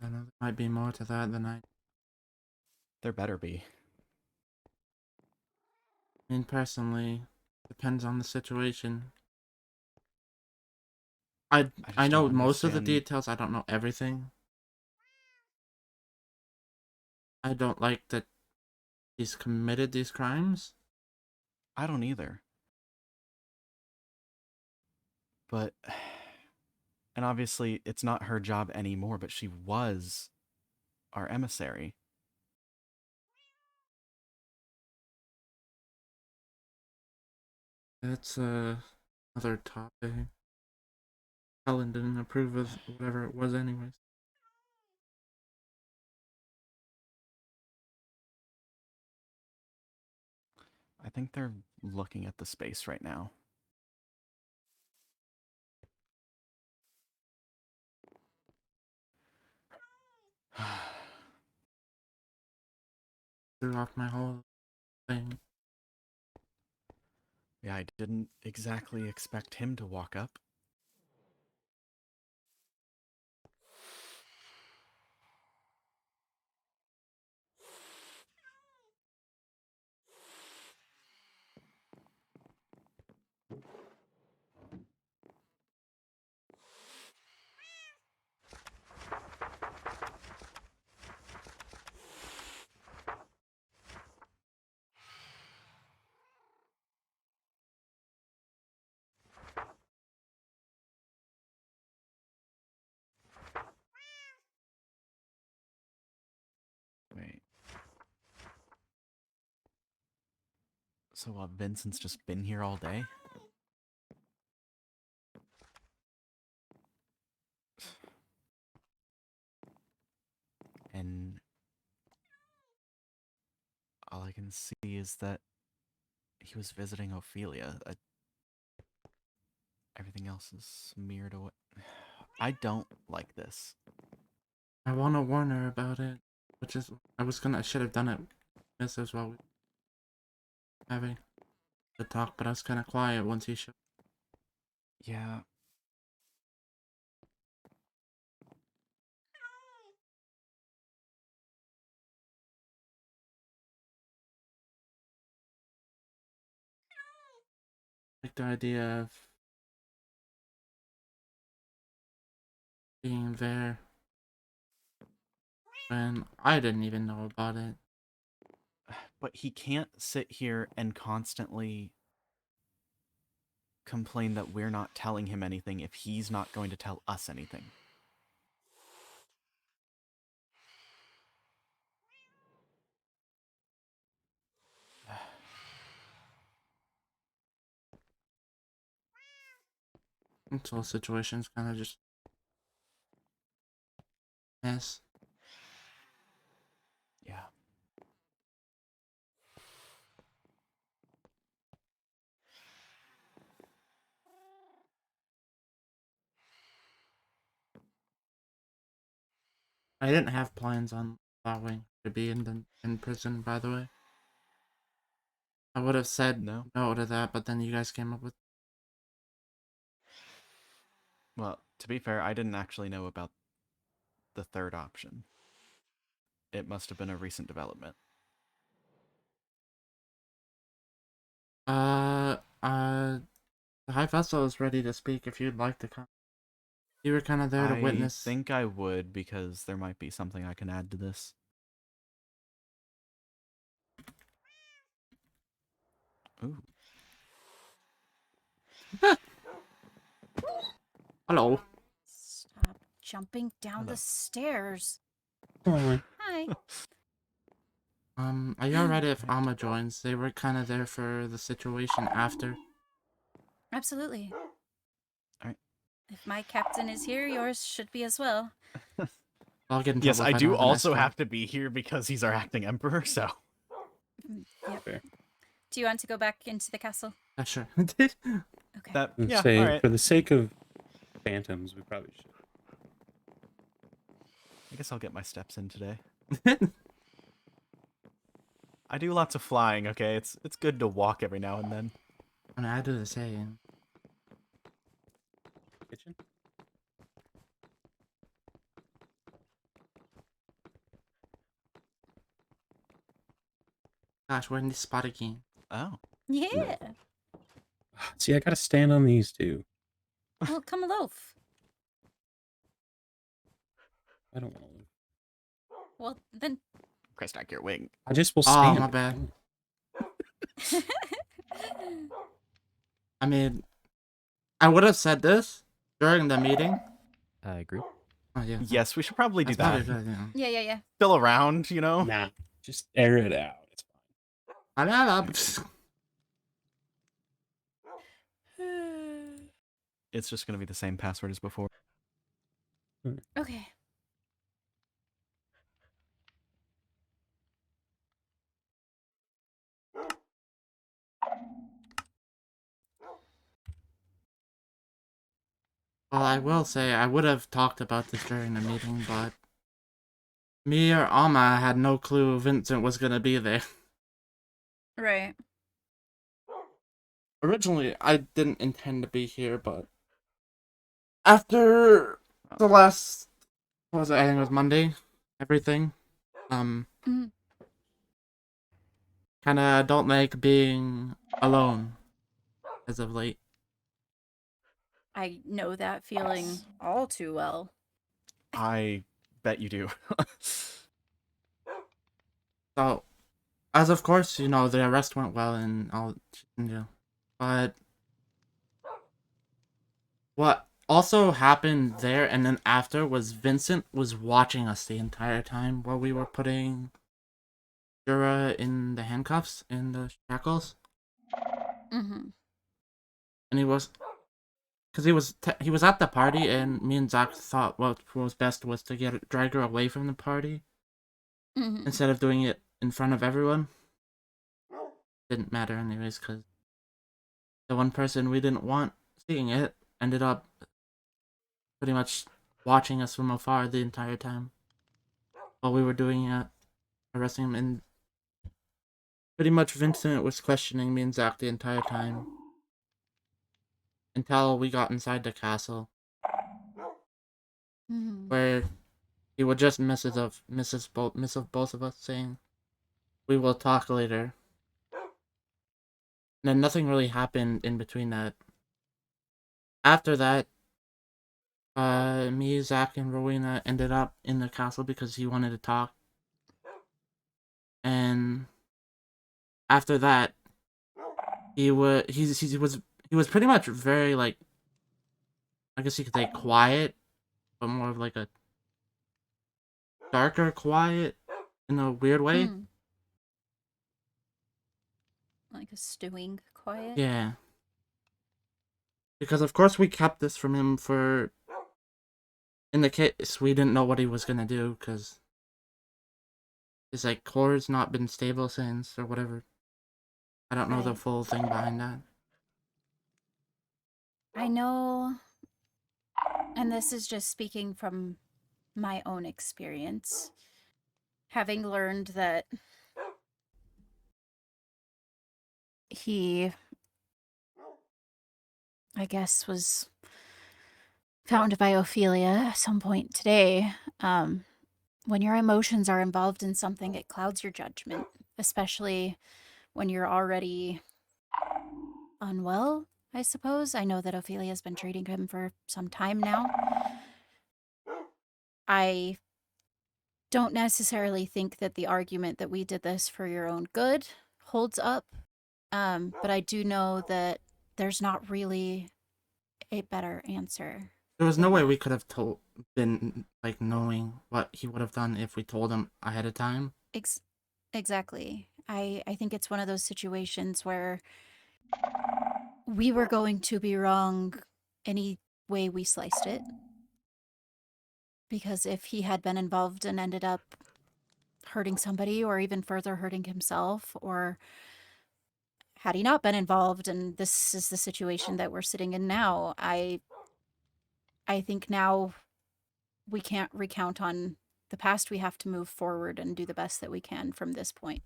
I don't know there might be more to that than I There better be. mean personally. Depends on the situation. I just know don't most of the understand. details. I don't know everything. I don't like that he's committed these crimes. I don't either. But, and obviously it's not her job anymore, but she was our emissary. That's another topic. Helen didn't approve of whatever it was, anyways. I think they're looking at the space right now. Threw off my whole thing. Yeah, I didn't exactly expect him to walk up. Wait. So Vincent's just been here all day? and all I can see is that he was visiting Ophelia. Everything else is smeared away. I don't like this. I want to warn her about it, which is I should have done it this as well. Having the talk, but I was kind of quiet once he showed. Yeah. Like the idea of being there when I didn't even know about it. But he can't sit here and constantly complain that we're not telling him anything if he's not going to tell us anything. This whole situation's kind of just mess. Yeah. I didn't have plans on allowing to be in prison, by the way. I would have said No? no to that, but then you guys came up with. Well, to be fair, I didn't actually know about the third option. It must have been a recent development. The High Vessel is ready to speak if you'd like to come. You were kind of there to witness. I think I would, because there might be something I can add to this. Ooh. Hello. Stop jumping down Hello. the stairs. Oh, Hi. Are you alright if Alma joins? They were kind of there for the situation after. Absolutely. Alright. If my captain is here, yours should be as well. I'll get in Yes, trouble I if I do don't have an also escort. have to be here because he's our acting emperor, so. Yep. fair. Do you want to go back into the castle? Yeah, sure. Okay. That, Let's yeah, say, alright. for the sake of phantoms, we probably should. I guess I'll get my steps in today. I do lots of flying, okay? It's good to walk every now and then. I mean, I do the same. Kitchen? Gosh, we're in this spot again. Oh. Yeah. See, I gotta stand on these two. Well, come loaf. I don't want to. Well, then. Christark, your wing. I just will Oh, stand. my bad. I mean, I would have said this during the meeting. Group. Oh, yeah. Yes, we should probably do That's that. probably good, yeah. Yeah. Still around, you know? Nah, just air it out. It's fine. It's just gonna be the same password as before. Okay. Well, I will say, I would have talked about this during the meeting, but me or Alma had no clue Vincent was gonna be there. Right. Originally, I didn't intend to be here, but after the last, what was it? I think it was Monday. Everything, Mhm. kind of don't like being alone as of late. I know that feeling all too well. I bet you do. So, as of course, you know, the arrest went well and all, you know, but what also happened there and then after was Vincent was watching us the entire time while we were putting Jura in the handcuffs, in the shackles. Mm-hmm. And he was, because he was at the party, and me and Zack thought what was best was to drag her away from the party Mhm. instead of doing it in front of everyone. Didn't matter anyways, because the one person we didn't want seeing it ended up pretty much watching us from afar the entire time while we were doing it, arresting him. And pretty much Vincent was questioning me and Zack the entire time until we got inside the castle, Mhm. where he would just miss of both of us, saying, "We will talk later." And then nothing really happened in between that. After that, me, Zack, and Rowena ended up in the castle because he wanted to talk. And after that, he was pretty much very, like, I guess you could say quiet, but more of like a darker quiet in a weird way. Mm. Like a stewing quiet. Yeah. Because of course we kept this from him for, in the case we didn't know what he was gonna do, because his, like, core's not been stable since, or whatever. I don't know the Right. full thing behind that. I know, and this is just speaking from my own experience, having learned that he, I guess, was found by Ophelia at some point today. When your emotions are involved in something, it clouds your judgment, especially when you're already unwell, I suppose. I know that Ophelia's been treating him for some time now. I don't necessarily think that the argument that we did this for your own good holds up. But I do know that there's not really a better answer. There was no than way that. we could have been, like, knowing what he would have done if we told him ahead of time. Exactly. I think it's one of those situations where we were going to be wrong any way we sliced it. Because if he had been involved and ended up hurting somebody, or even further hurting himself, or had he not been involved and this is the situation that we're sitting in now, I think now we can't recount on the past. We have to move forward and do the best that we can from this point.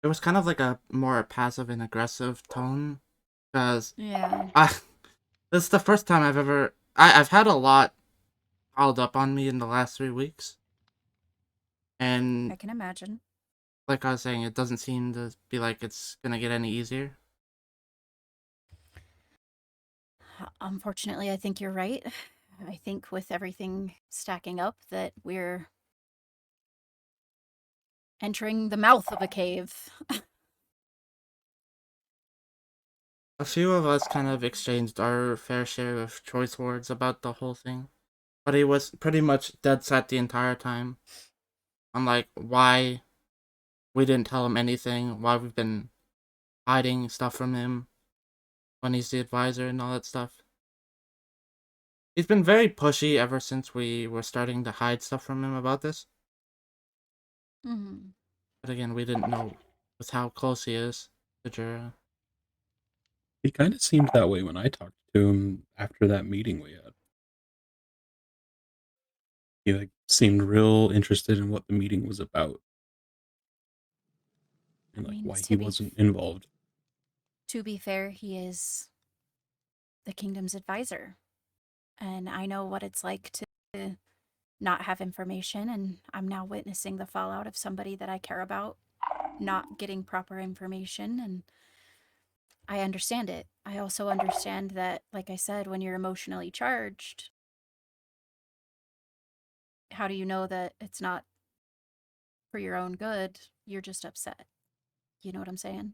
It was kind of like a more passive and aggressive tone, because Yeah. this is the first time I've had a lot piled up on me in the last 3 weeks, and I can imagine. like I was saying, it doesn't seem to be like it's gonna get any easier. Unfortunately, I think you're right. I think with everything stacking up that we're entering the mouth of a cave. A few of us kind of exchanged our fair share of choice words about the whole thing, but he was pretty much dead set the entire time on, like, why we didn't tell him anything, why we've been hiding stuff from him when he's the advisor and all that stuff. He's been very pushy ever since we were starting to hide stuff from him about this. Mm-hmm. But again, we didn't know with how close he is to Jura. He kind of seemed that way when I talked to him after that meeting we had. He, like, seemed real interested in what the meeting was about and, I like, mean, why he wasn't involved. to be fair, he is the kingdom's advisor. And I know what it's like to not have information, and I'm now witnessing the fallout of somebody that I care about not getting proper information, and I understand it. I also understand that, like I said, when you're emotionally charged, how do you know that it's not for your own good? You're just upset. You know what I'm saying?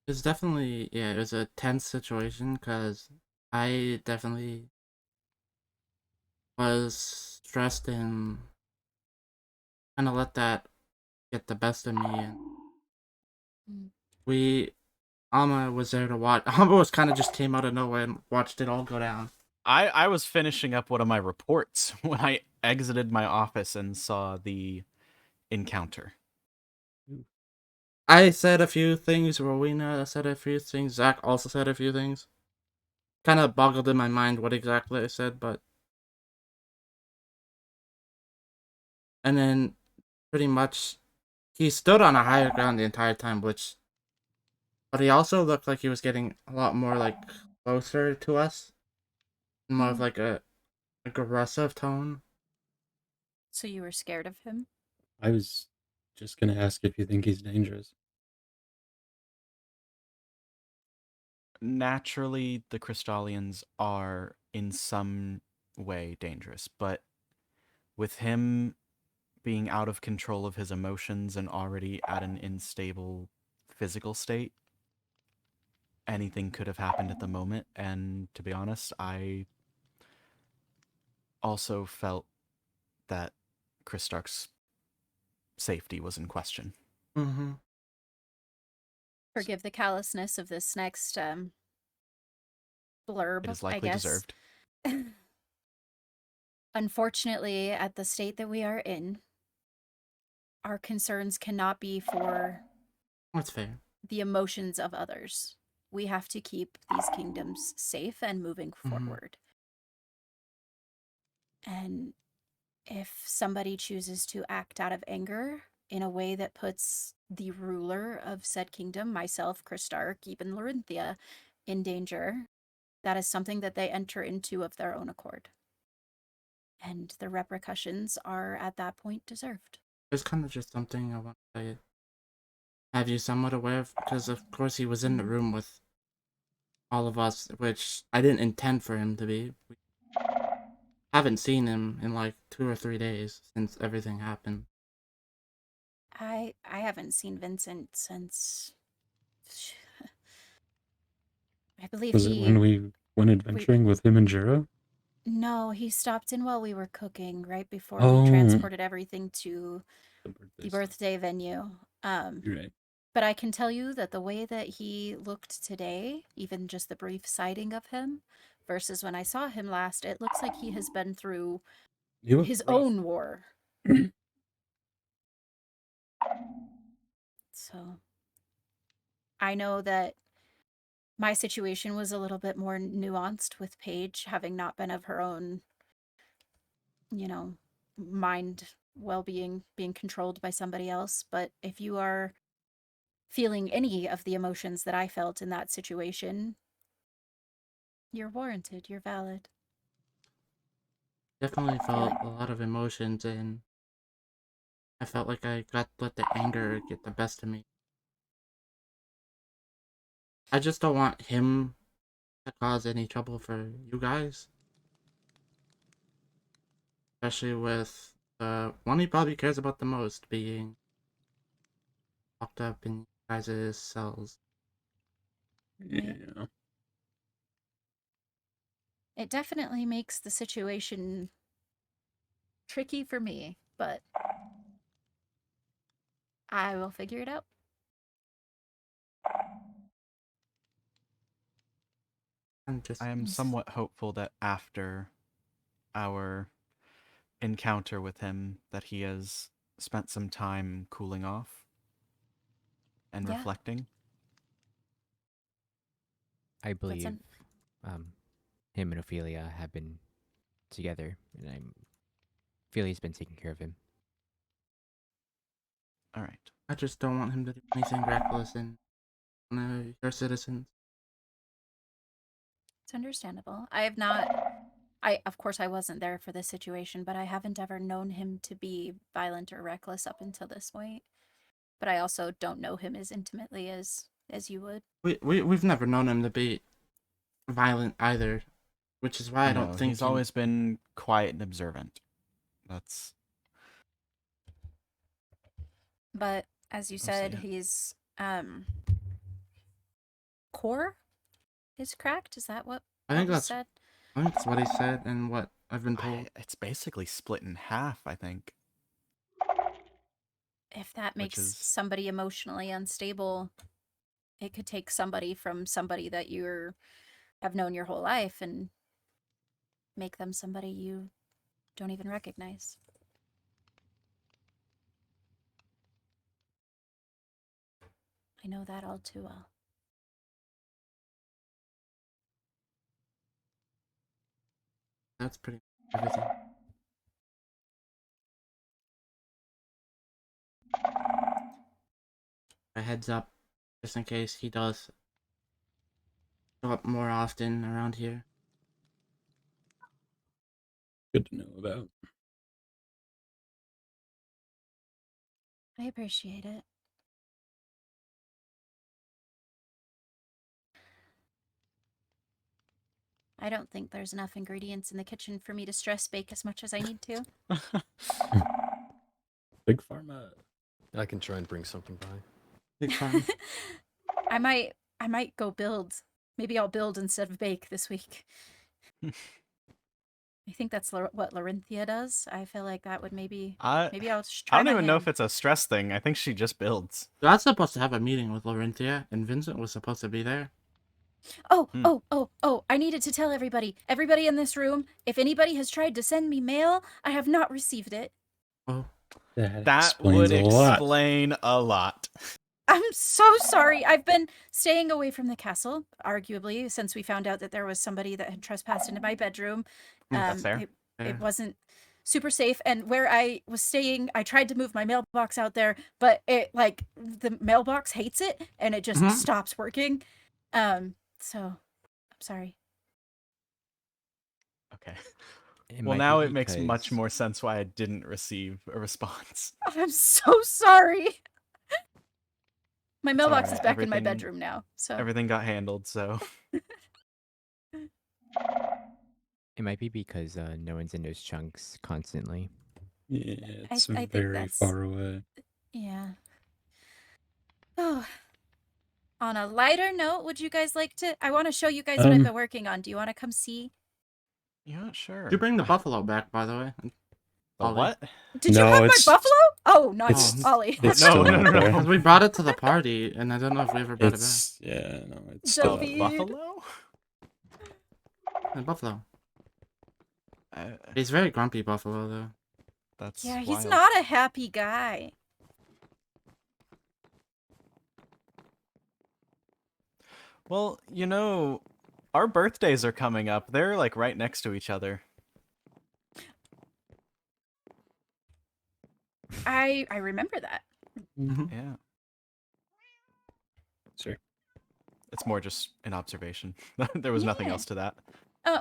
It's definitely, yeah, it was a tense situation because I definitely was stressed and kind of let that get the best of me. And Mm. Alma was there to watch. Alma was kind of just came out of nowhere and watched it all go down. I was finishing up one of my reports when I exited my office and saw the encounter. I said a few things, Rowena said a few things, Zack also said a few things. Kind of boggled in my mind what exactly I said, but... And then, pretty much, he stood on a higher ground the entire time, which... But he also looked like he was getting a lot more, like, closer to us. More of, like, a aggressive tone. So you were scared of him? I was just gonna ask if you think he's dangerous. Naturally, the Crystallians are in some way dangerous, but with him being out of control of his emotions and already at an unstable physical state, anything could have happened at the moment. And to be honest, I also felt that Christark's safety was in question. Mm-hmm. Forgive the callousness of this next blurb, It is I likely guess. deserved. Unfortunately, at the state that we are in, our concerns cannot be for That's fair. the emotions of others. We have to keep these kingdoms safe and moving forward. And if somebody chooses to act out of anger in a way that puts the ruler of said kingdom, myself, Christark, even Lorinthia, in danger, that is something that they enter into of their own accord. And the repercussions are at that point deserved. It's kind of just something I want to have you somewhat aware of, because of course he was in the room with all of us, which I didn't intend for him to be. We haven't seen him in like 2 or 3 days since everything happened. I haven't seen Vincent since I believe Was it when we went adventuring with him and Jura? No, he stopped in while we were cooking, right before we Oh. transported everything to the stuff. birthday venue. You're right. But I can tell you that the way that he looked today, even just the brief sighting of him, versus when I saw him last, it looks like he has been through his own war. So I know that my situation was a little bit more nuanced with Paige having not been of her own, mind well-being being controlled by somebody else. But if you are feeling any of the emotions that I felt in that situation, you're warranted, you're valid. Definitely felt a lot of emotions, and I felt like I got let the anger get the best of me. I just don't want him to cause any trouble for you guys. Especially with the one he probably cares about the most being locked up in you guys' cells. Yeah. It definitely makes the situation tricky for me, but I will figure it out. I am somewhat hopeful that after our encounter with him, that he has spent some time cooling off and reflecting. I believe him and Ophelia have been together, and Ophelia's been taking care of him. All right. I just don't want him to do anything reckless and your citizens. It's understandable. Of course I wasn't there for this situation, but I haven't ever known him to be violent or reckless up until this point. But I also don't know him as intimately as you would. We've never known him to be violent either, which is why I don't think he's always been quiet and observant. That's. But as you said, he's core is cracked. Is that what I think was said? I think that's what he said and what I've been told. It's basically split in half, I think. If that makes somebody emotionally unstable, it could take somebody from somebody that you have known your whole life, and make them somebody you don't even recognize. I know that all too well. That's pretty much everything. A heads up, just in case he does show up more often around here. Good to know about. I appreciate it. I don't think there's enough ingredients in the kitchen for me to stress bake as much as I need to. Big Pharma. I can try and bring something by. Big fun. I might go build. Maybe I'll build instead of bake this week. I think that's what Larinthia does. I feel like that would maybe I'll just try I don't my even know hand. if it's a stress thing. I think she just builds. I was supposed to have a meeting with Larinthia, and Vincent was supposed to be there. Oh, I needed to tell everybody. Everybody in this room, if anybody has tried to send me mail, I have not received it. Oh, That would explain a lot. I'm so sorry. I've been staying away from the castle, arguably, since we found out that there was somebody that had trespassed into my bedroom. That's fair. It wasn't super safe. And where I was staying, I tried to move my mailbox out there, but the mailbox hates it and it just stops working. So I'm sorry. Okay. It Well, might now be it makes much because- more sense why I didn't receive a response. I'm so sorry. My mailbox alright, is back in my everything- bedroom now. So Everything got handled, so. It might be because no one's in those chunks constantly. Yeah, it's I think very that's- far away. yeah. Oh. On a lighter note, would you guys like to? I want to show you guys what I've been working on. Do you want to come see? Yeah, sure. did you bring the buffalo back, by the way? The Ollie. what? Did you No, have my it's- buffalo? Oh, nice, it's- Ollie. It's No, still no, out no, no. there. Because we brought it to the party, and I don't know if we ever brought it It's it's The still out A feed. there. buffalo? back. The buffalo. Uh, He's very grumpy buffalo, though. that's Yeah, he's wild. not a happy guy. Well, you know, our birthdays are coming up. They're like right next to each other. I remember that. Yeah. Sure. It's more just an observation. There was nothing Yeah. else to that.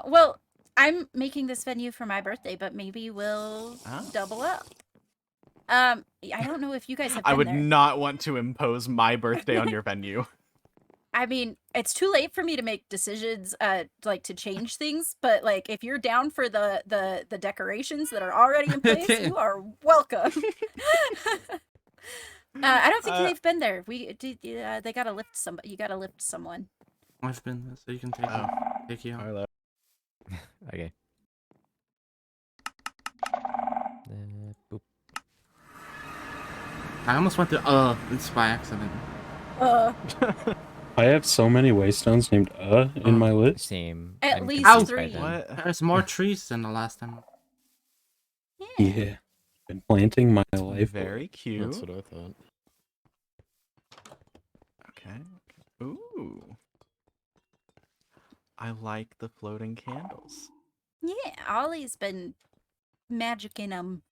Well, I'm making this venue for my birthday, but maybe we'll double up. I don't know if you guys have been I would there. not want to impose my birthday on your venue. I mean, it's too late for me to make decisions, like to change things. But like, if you're down for the decorations that are already in place, you are welcome. I don't think they've been there. They gotta lift somebody. You gotta lift someone. I've been there, so you can take you out. Arlo. Okay. Boop. I almost went to it's by accident. I have so many waystones named in my list. Same. At I'm least confused by 3. them. What? There's more trees than the last time. Yeah. Been planting my life. Very cute. That's what I thought. Okay. Ooh. I like the floating candles. Yeah, Ollie's been magicking them.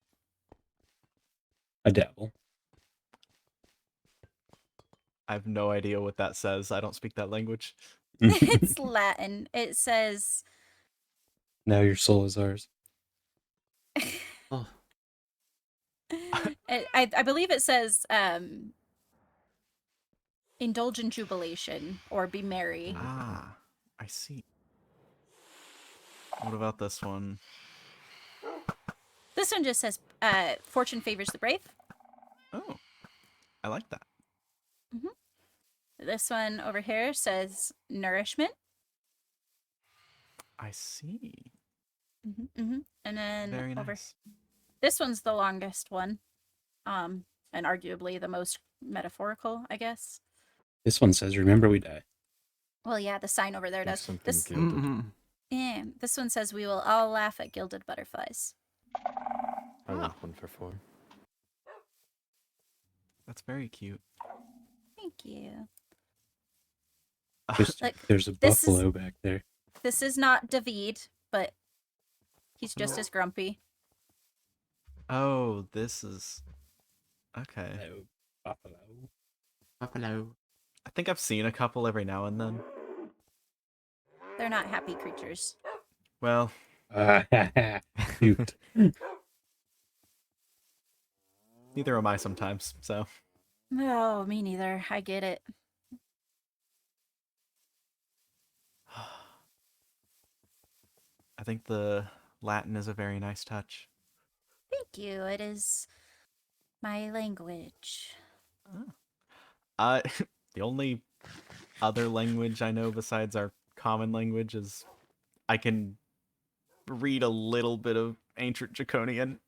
I dabble. I have no idea what that says. I don't speak that language. It's Latin. It says. Now your soul is ours. Oh. I believe it says indulge in jubilation or be merry. Ah, I see. What about this one? This one just says fortune favors the brave. Oh, I like that. This one over here says nourishment. I see. And then Very over nice. this one's the longest one, and arguably the most metaphorical, I guess. This one says, "Remember we die." Well, yeah, the sign over there Think does. something This good. Yeah, this one says we will all laugh at gilded butterflies. I Oh. want one for 4. That's very cute. Thank you. There's, Like, there's a this is- buffalo back there. This is not David, but he's just No. as grumpy. Oh, this is okay. Hello, buffalo. Buffalo. I think I've seen a couple every now and then. They're not happy creatures. Well, Cute. neither am I sometimes. So No, me neither. I get it. I think the Latin is a very nice touch. Thank you. It is my language. Uh, the only other language I know besides our common language is I can read a little bit of ancient Draconian.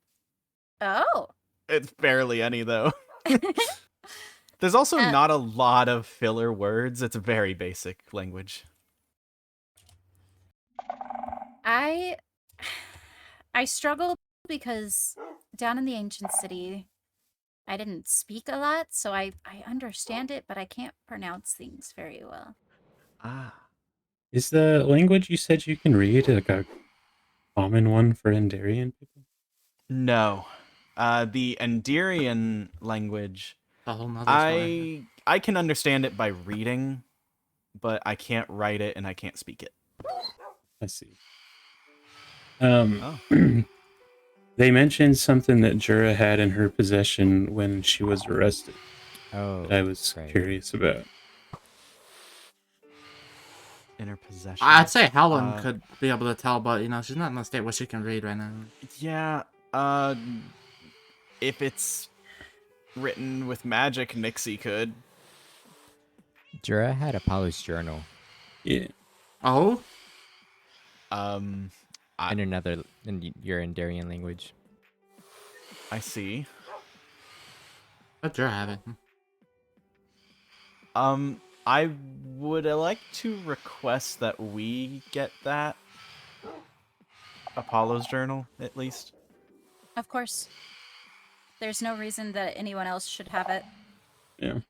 Oh. It's barely any though. There's also not a lot of filler words. It's a very basic language. I struggle because down in the ancient city, I didn't speak a lot, so I understand it, but I can't pronounce things very well. Ah. Is the language you said you can read like a common one for Endarian people? No. The Endarian language, A whole nother story. I can understand it by reading, but I can't write it and I can't speak it. I see. Oh. They mentioned something that Jura had in her possession when she was arrested. Oh, That I was right. curious about. In her possession. I'd say Helen could be able to tell, but you know she's not in a state where she can read right now. Yeah. If it's written with magic, Nixie could. Jura had Apollo's journal Yeah. Oh, In in your Endarian language. I see. let Jura have it. I would like to request that we get that Apollo's journal, at least. Of course. There's no reason that anyone else should have it. Yeah.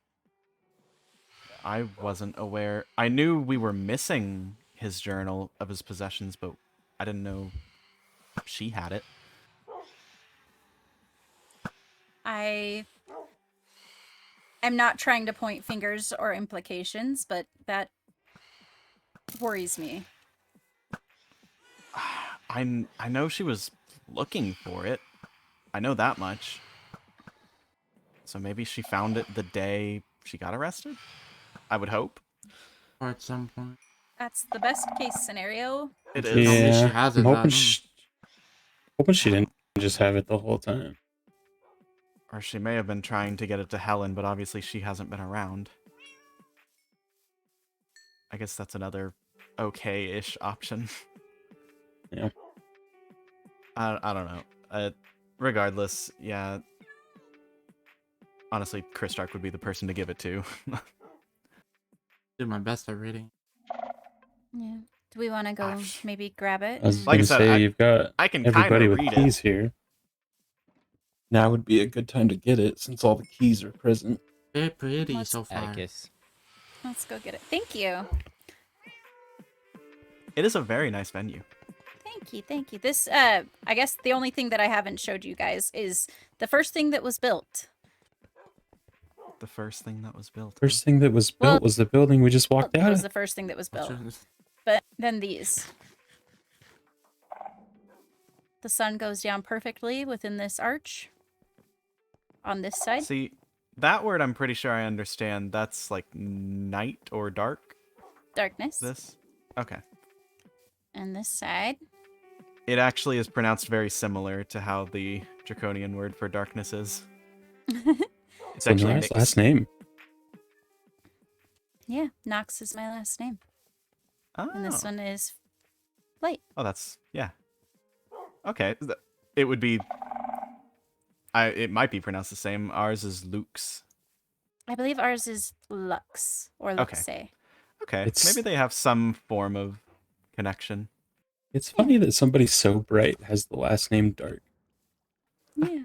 I wasn't aware. I knew we were missing his journal of his possessions, but I didn't know she had it. I am not trying to point fingers or implications, but that worries me. I know she was looking for it. I know that much. So maybe she found it the day she got arrested? I would hope. Or at some point. That's the best case scenario. It She is. told me she Yeah. has I'm it, hoping, but, hoping she didn't just have it the whole time. Or she may have been trying to get it to Helen, but obviously she hasn't been around. I guess that's another okay-ish option. Yeah. I don't know. Regardless, yeah. Honestly, Christark would be the person to give it to. do my best at reading. Yeah. Do we want to go maybe grab it? I was and- Like I gonna said, say, you've got I can everybody kinda with read it. keys here. Now would be a good time to get it since all the keys are present. Very pretty Let's- so far. Atticus. Let's go get it. Thank you. It is a very nice venue. Thank you. Thank you. This, I guess the only thing that I haven't showed you guys is the first thing that was built. The first thing that was built. First thing that was built Well, was the building we just walked out was of. the first thing that was built. Which is- But then these. The sun goes down perfectly within this arch. On this side. See, that word I'm pretty sure I understand. That's like night or dark. Darkness. This? Okay. And this side. It actually is pronounced very similar to how the Draconian word for darkness is. It's So actually nice Nix. last name. Yeah, Nox is my last name. Oh. And this one is Light. Oh, that's yeah. Okay, it would be. It might be pronounced the same. Ours is Lux. I believe ours is Lux or Okay. Luxe. Okay, It's- maybe they have some form of connection. It's funny that somebody so bright has the last name Dark. Yeah.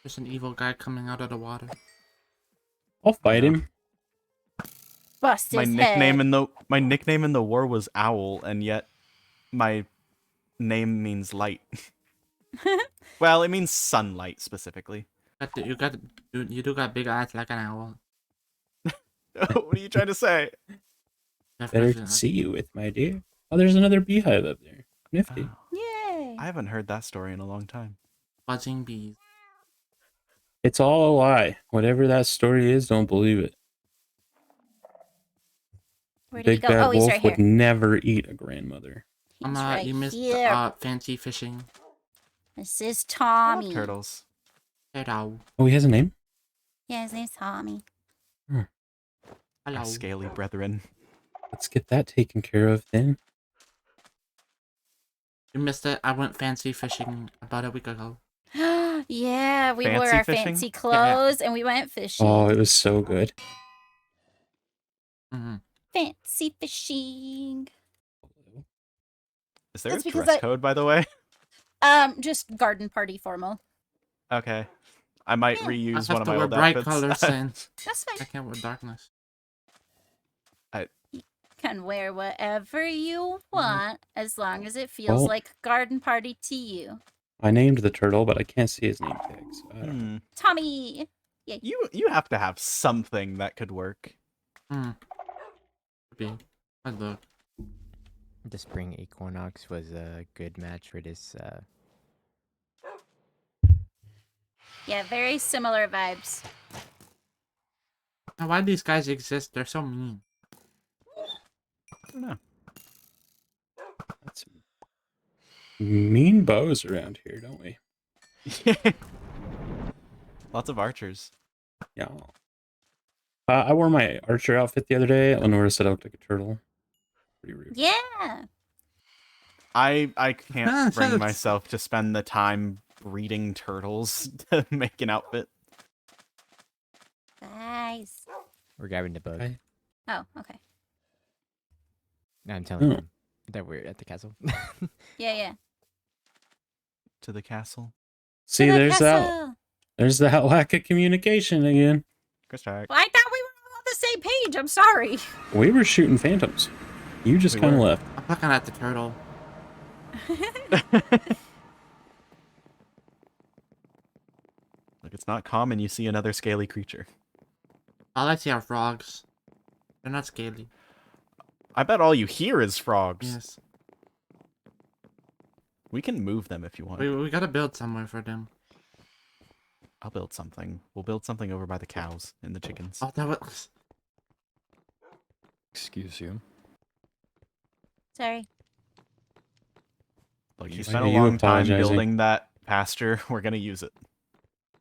There's an evil guy coming out of the water. I'll fight No. him. Bust My his nickname head. in the war was Owl, and yet my name means light. Well, it means sunlight specifically. You do got big eyes like an owl. What are you trying to say? Better to see you with, my dear. Oh, there's another beehive up there. Nifty. Oh, Yay. I haven't heard that story in a long time. Buzzing bees. It's all a lie. Whatever that story is, don't believe it. Where did he Big go? Bad Oh, he's Wolf right would here. neat eat a grandmother. He's right You missed here. fancy fishing. This is I Tommy. love turtles. Hello. Oh, he has a name? Yeah, his name's Tommy. Our Hello. scaly brethren. Let's get that taken care of then. You missed it. I went fancy fishing about a week ago. Yeah, we wore Fancy our fishing? fancy clothes and we went fishing. Oh, it was so good. Mm-hmm. Fancy fishing. Is there That's a because dress code, by the way? Just garden party formal. Okay. I might Yeah. reuse I one have of to my wear old bright outfits. colors and That's fine. I can't wear darkness. Can wear whatever you want as long as it feels Well- like garden party to you. I named the turtle, but I can't see his name tag. So I don't know. Tommy. Yay. You have to have something that could work. Be. I'd look. The spring equinox was a good match for this. Yeah, very similar vibes. Now, why these guys exist? They're so mean. I don't know. That's mean bows around here, don't we? Lots of archers. Yeah. I wore my archer outfit the other day. Lenora said I looked like a turtle. Pretty rude. Yeah. I can't bring myself to spend the time breeding turtles to make an outfit. Guys. We're grabbing the bug. Okay. Oh, okay. No, I'm telling Oh. him that we're at the castle. Yeah. To the castle. See, To the there's that. castle. There's that lack of communication again. Christark. Well, I thought we were all on the same page. I'm sorry. We were shooting phantoms. You just We kind of were. left. I'm looking at the turtle. Look, it's not common you see another scaly creature. All I see are frogs. They're not scaly. I bet all you hear is frogs. Yes. We can move them if you want. We gotta build somewhere for them. I'll build something. We'll build something over by the cows and the chickens. Oh, that was. Excuse you. Sorry. Look, you Why spent are a you long time apologizing? building that pasture. We're gonna use it.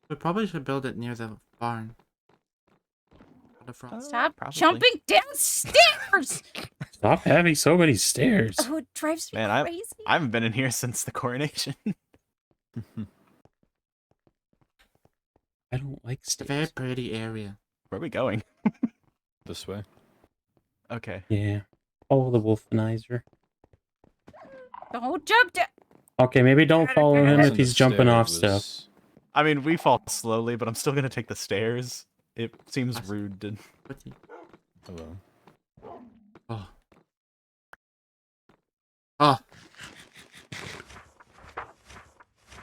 We probably should build it near the barn. For the frogs. Stop Probably. jumping downstairs. Stop having so many stairs. Oh, it drives me Man, crazy. I haven't been in here since the coronation. I don't like It's a very stairs. pretty area. Where are we going? This way. Okay. Yeah. Follow the wolfenizer. Don't jump down. Okay, maybe don't follow him if Wasn't he's a jumping stair, off it stuff. was- I mean, we fall slowly, but I'm still gonna take the stairs. It seems That's- rude to... What's he? Hello. Oh. Oh.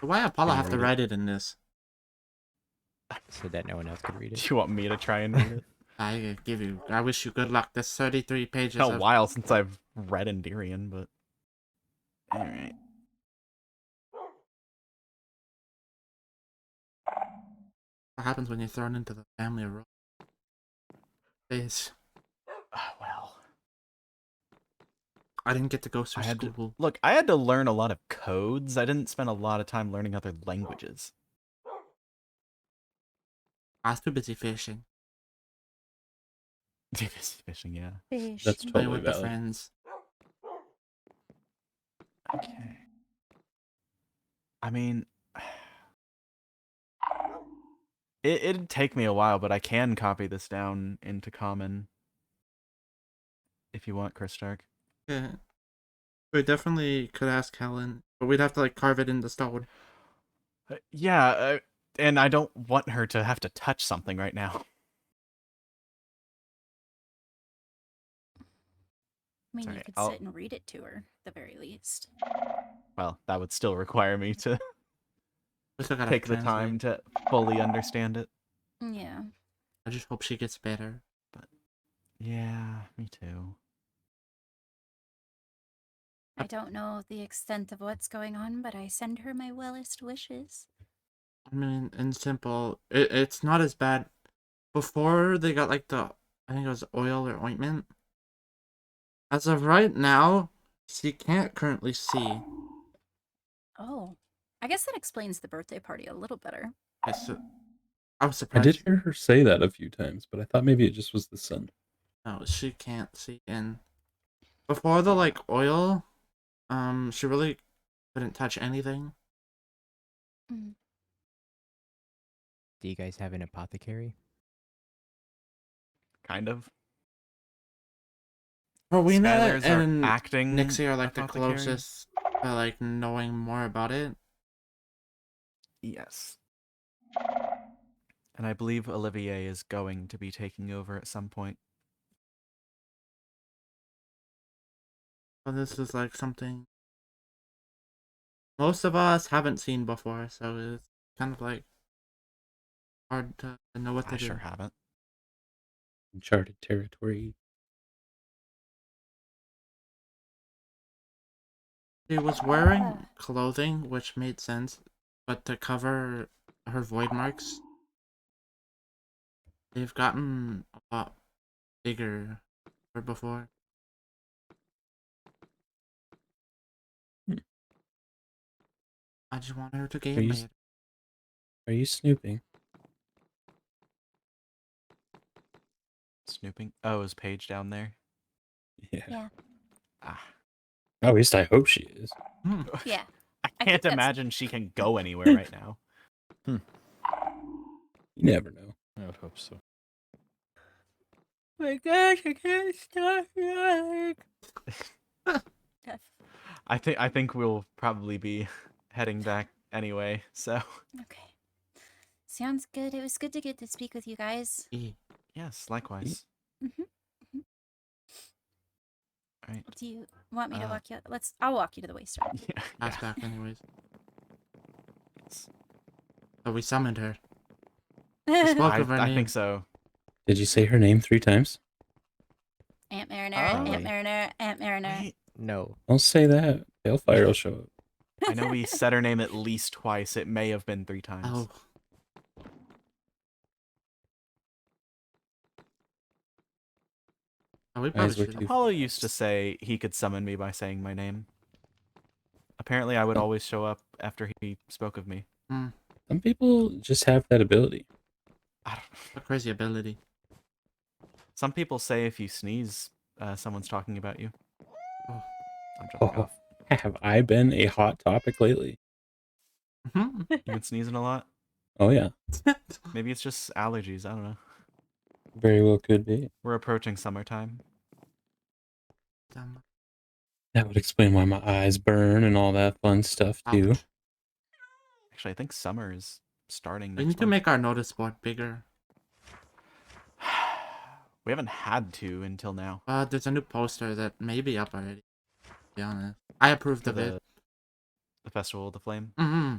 Why Apollo have to Alrighty. write it in this? So that no one else could read Do it. you want me to try and read it? I wish you good luck. There's 33 pages It's been a of... while since I've read Endirian, but... Alright. What happens when you're thrown into the family role? This. Well... I didn't get to go through I had to, school. look, I had to learn a lot of codes. I didn't spend a lot of time learning other languages. I was too busy fishing. Fishing, yeah. Fish. That's Playing totally with the valid. friends. Okay. I mean... It'd take me a while, but I can copy this down into common. If you want, Christark. Yeah. We definitely could ask Helen, but we'd have to like carve it into stone. Yeah, and I don't want her to have to touch something right now. I mean, you Sorry, could I'll- sit and read it to her, at the very least. Well, that would still require me to We still gotta take the translate. time to fully understand it. Yeah. I just hope she gets better. Yeah, me too. I don't know the extent of what's going on, but I send her my wellest wishes. I mean, in simple, it's not as bad. Before they got like I think it was oil or ointment. As of right now, she can't currently see. Oh. I guess that explains the birthday party a little better. I was I surprised. did hear her say that a few times, but I thought maybe it just was the sun. No, she can't see. And before the like oil, she really couldn't touch anything. Mm. Do you guys have an apothecary? Kind of. Rowena Skylers are and acting Nixie are like the apothecary. closest to like knowing more about it. Yes. And I believe Olivier is going to be taking over at some point. But this is like something most of us haven't seen before, so it's kind of like hard to know what to I do. sure haven't. Uncharted territory. She was wearing clothing, which made sense, but to cover her void marks, they've gotten a lot bigger than before. I just want her to get Are you, better. are you snooping? Snooping. Oh, is Paige down there? Yeah. Yeah. Ah. At least I hope she is. Yeah. I I can't think that's- imagine she can go anywhere right now. You never know. I would hope so. My gosh, I can't stop yawning. I think we'll probably be heading back anyway, so Okay. Sounds good. It was good to get to speak with you guys. yes, likewise. Mm-hmm. All right. Do you want me to walk you? I'll walk you to the wayside. Yeah. Pass back anyways. But we summoned her. Spoke of her I name. think so. Did you say her name 3 times? Aunt Mariner, Oh. Aunt Mariner, Aunt Mariner. Wait, No. Don't say that. Balefire will show up. I know we said her name at least twice. It may have been 3 times. Oh. Oh, we probably Guys, we're should. too- Apollo used to say he could summon me by saying my name. Apparently, I would always show up after he spoke of me. Some people just have that ability. I don't... A crazy ability. Some people say if you sneeze, someone's talking about you. Oh. I'm dropping Oh, off. have I been a hot topic lately? You've been sneezing a lot? Oh, yeah. Maybe it's just allergies. I don't know. Very well could be. We're approaching summertime. That would explain why my eyes burn and all that fun stuff, too. Ouch. Actually, I think summer is starting We next need to month. make our notice board bigger. We haven't had to until now. There's a new poster that may be up already. To be honest, I approved For of it. the Festival of the Flame. Mm-hmm.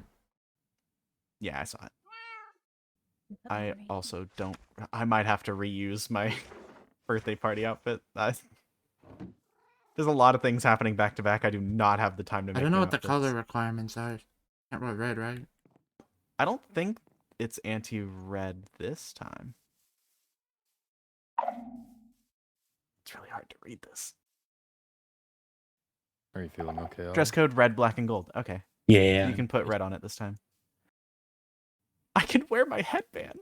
Yeah, I saw it. I also don't... I might have to reuse my birthday party outfit. There's a lot of things happening back to back. I do not have the time to make I don't know new what the outfits. color requirements are. Can't roll red, right? I don't think it's anti-red this time. It's really hard to read this. Are you feeling okay? Ollie? Dress code red, black, and gold. Okay. Yeah. You can put red on it this time. I can wear my headband.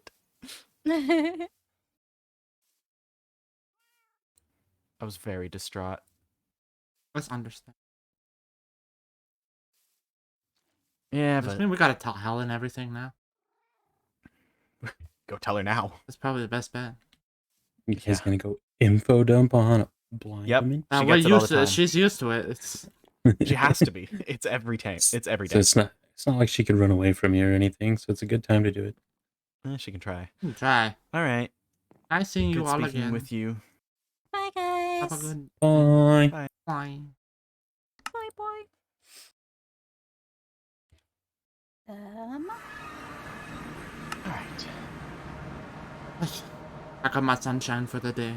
I was very distraught. Let's understand. Yeah, Does but this mean we gotta tell Helen everything now? go tell her now. That's probably the best bet. You guys Yeah. gonna go info dump on a blind Yep. woman? She We're gets it all the used to it. time. She's used to it. It's She has to be. It's every time. It's every So day. it's not like she could run away from you or anything. So it's a good time to do it. She can try. Try. All right. Nice seeing you Good all speaking again. with you. Bye, Have a guys. good Bye. Bye. bye. Bye, bye. All right. I got my sunshine for the day.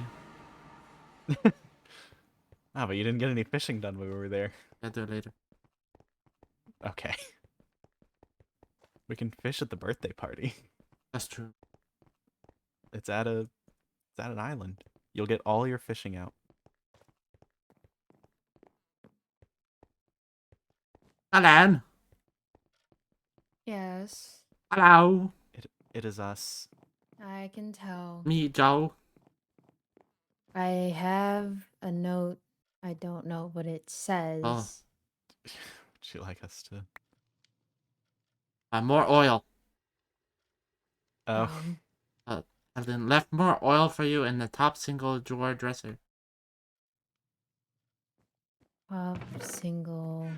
But you didn't get any fishing done when we were there. I'll do it later. Okay. We can fish at the birthday party. That's true. It's at an island. You'll get all your fishing out. Helene. Yes, Hello. It is us. I can tell. Me, Joe. I have a note. I don't know what it says. Oh. Would you like us to? More oil. Oh. I've been left more oil for you in the top single drawer dresser. Top single.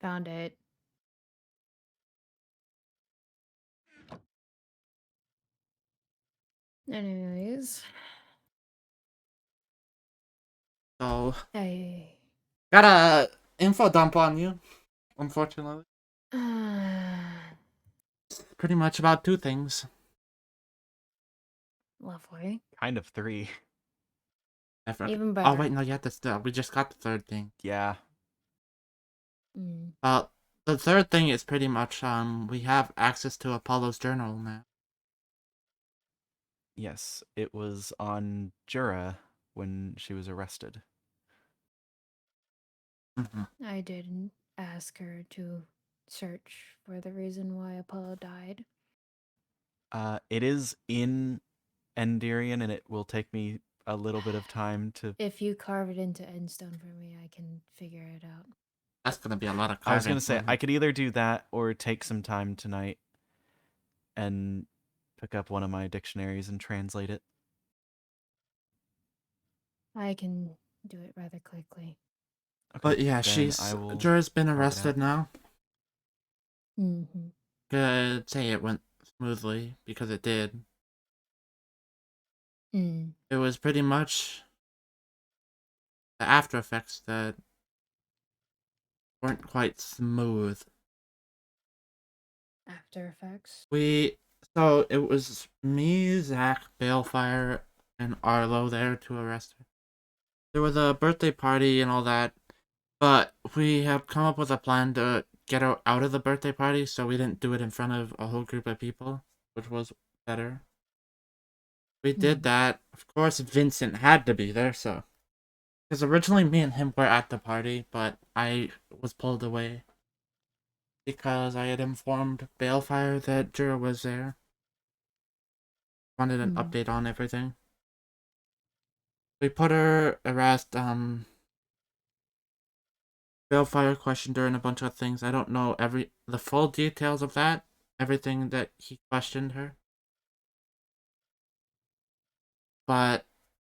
Found it. Anyways, So, I. got a info dump on you, unfortunately. Pretty much about 2 things. Lovely. Kind of 3. Even Oh, better. wait, no, you had to we just got the 3rd thing. Yeah. Mm. The 3rd thing is pretty much, we have access to Apollo's journal now. Yes, it was on Jura when she was arrested. I did ask her to search for the reason why Apollo died. It is in Endirian, and it will take me a little bit of time to. If you carve it into endstone for me, I can figure it out. That's gonna be a lot of carving. I was gonna say I could either do that or take some time tonight and pick up one of my dictionaries and translate it. I can do it rather quickly. Okay. But yeah, then Jura's been carve it arrested out. now. Mm-hmm. Could say it went smoothly, because it did. Mm. It was pretty much the after effects that weren't quite smooth. After Effects. So it was me, Zack, Balefire, and Arlo there to arrest her. There was a birthday party and all that, but we have come up with a plan to get her out of the birthday party, so we didn't do it in front of a whole group of people, which was better. We did that. Of course, Vincent had to be there, so. Because originally me and him were at the party, but I was pulled away. Because I had informed Balefire that Jura was there. Wanted an update on everything. We put her arrest, Balefire questioned her and a bunch of things. I don't know the full details of that. Everything that he questioned her. But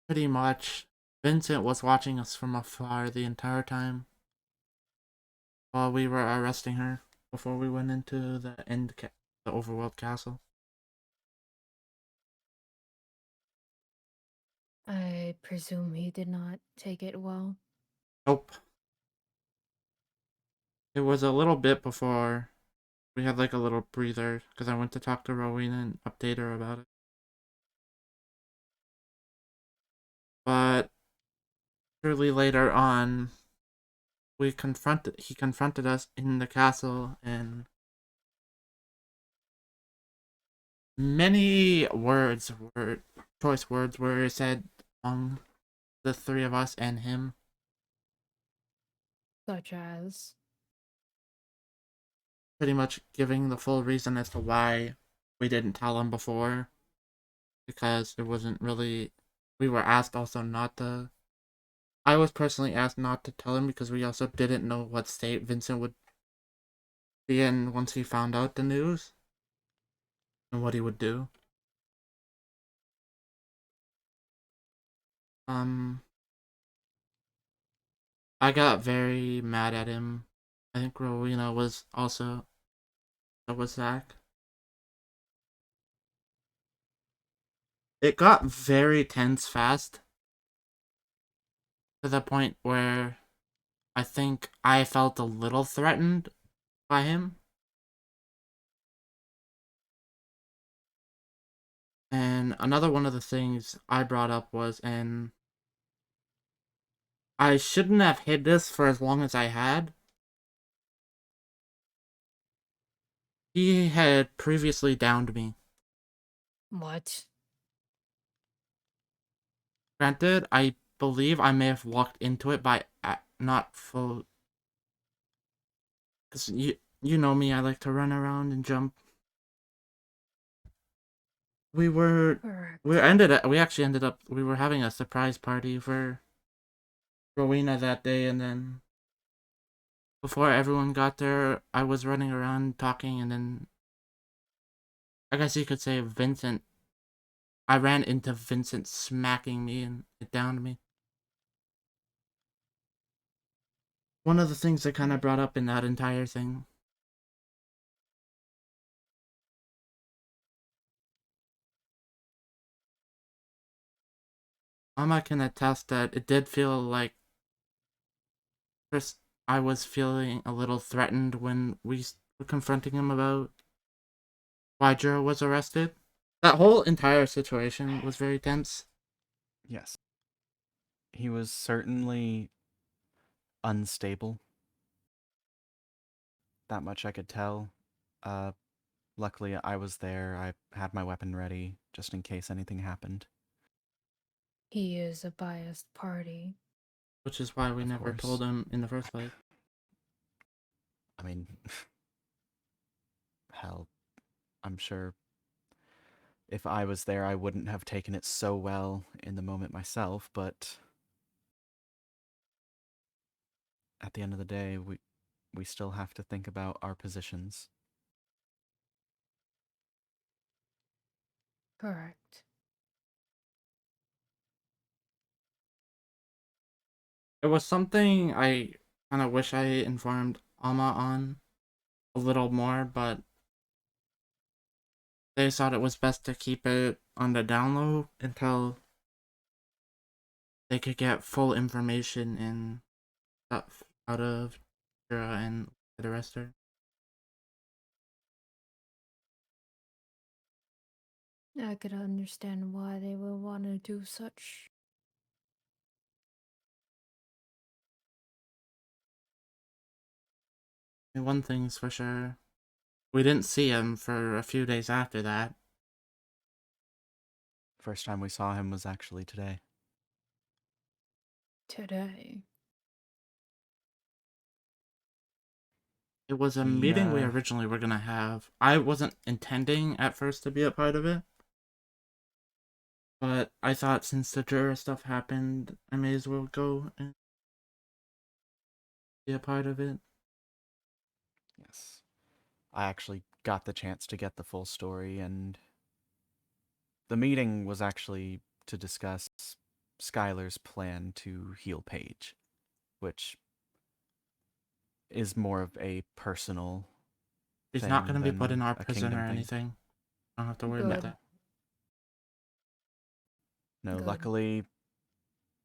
pretty much, Vincent was watching us from afar the entire time while we were arresting her before we went into the Overworld castle. I presume he did not take it well. Nope. It was a little bit before we had like a little breather because I went to talk to Rowena and update her about it. But surely later on, he confronted us in the castle, and many choice words were said among the 3 of us and him. Such as? Pretty much giving the full reason as to why we didn't tell him before. Because it wasn't really. We were asked also not to. I was personally asked not to tell him because we also didn't know what state Vincent would be in once he found out the news. And what he would do. I got very mad at him. I think Rowena was also. So was Zack. It got very tense fast. To the point where I think I felt a little threatened by him. And another one of the things I brought up was, and I shouldn't have hid this for as long as I had. He had previously downed me. What? Granted, I believe I may have walked into it by not full. Because you know me, I like to run around and jump. We Correct. we were having a surprise party for Rowena that day, and then before everyone got there, I was running around talking, and then I guess you could say Vincent. I ran into Vincent smacking me and it downed me. One of the things I kind of brought up in that entire thing. Mama can attest that it did feel like first I was feeling a little threatened when we were confronting him about why Jura was arrested. That whole entire situation was very tense. Yes. He was certainly unstable. That much I could tell. Luckily, I was there. I had my weapon ready, just in case anything happened. He is a biased party. Which is why we Of never course. told him in the first place. I mean, hell, I'm sure if I was there, I wouldn't have taken it so well in the moment myself, but at the end of the day, we still have to think about our positions. Correct. It was something I kind of wish I informed Alma on a little more, but they thought it was best to keep it on the down low until they could get full information and stuff out of Jura and the rest of her. I could understand why they would want to do such. And one thing's for sure, we didn't see him for a few days after that. First time we saw him was actually today. Today. It was a He, meeting we originally were gonna have. I wasn't intending at first to be a part of it. But I thought since the Jura stuff happened, I may as well go and be a part of it. Yes. I actually got the chance to get the full story, and the meeting was actually to discuss Skylar's plan to heal Paige, which is more of a personal He's thing not gonna be put than in our a prison kingdom or thing. anything. I don't have to worry Good. about that. No, Good. luckily,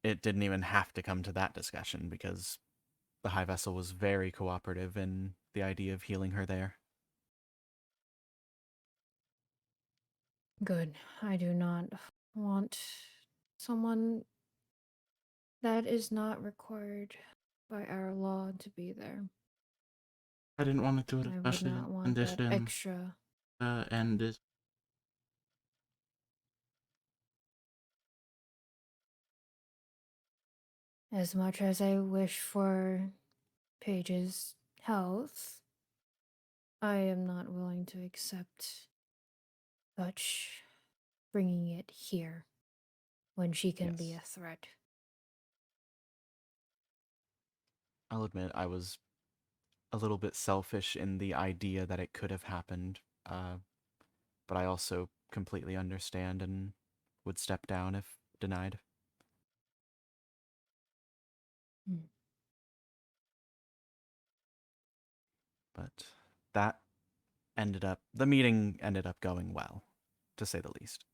it didn't even have to come to that discussion because the High Vessel was very cooperative in the idea of healing her there. Good. I do not want someone that is not required by our law to be there. I didn't want to do it, I would especially not in want that condition extra. end is. As much as I wish for Paige's health, I am not willing to accept such bringing it here when she can be Yes. a threat. I'll admit I was a little bit selfish in the idea that it could have happened, but I also completely understand and would step down if denied. the meeting ended up going well, to say the least.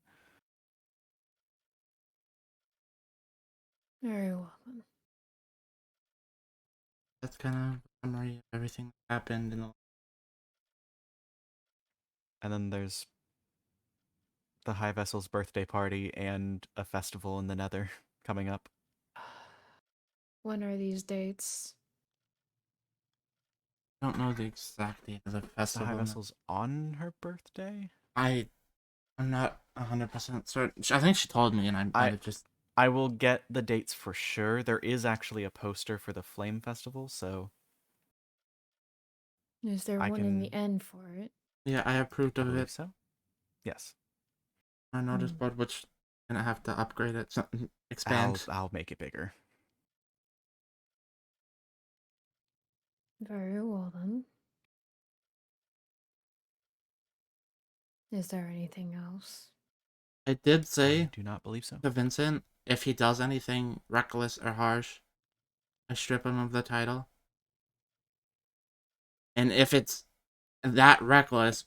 Very well then. That's kind of a summary of everything that happened in the. And then there's the High Vessel's birthday party and a festival in the Nether coming up. When are these dates? I don't know the exact date of the The High festival. Vessel's on her birthday? I'm not 100% certain. I think she told me, and I might have just. I will get the dates for sure. There is actually a poster for the Flame Festival, so Is there I one in the can- end for it? Yeah, I approved I of believe it. so. Yes. I noticed board, which I'm gonna have to upgrade it, so expand. I'll make it bigger. Very well then. Is there anything else? I did I say do not believe so. to Vincent, if he does anything reckless or harsh, I strip him of the title. And if it's that reckless,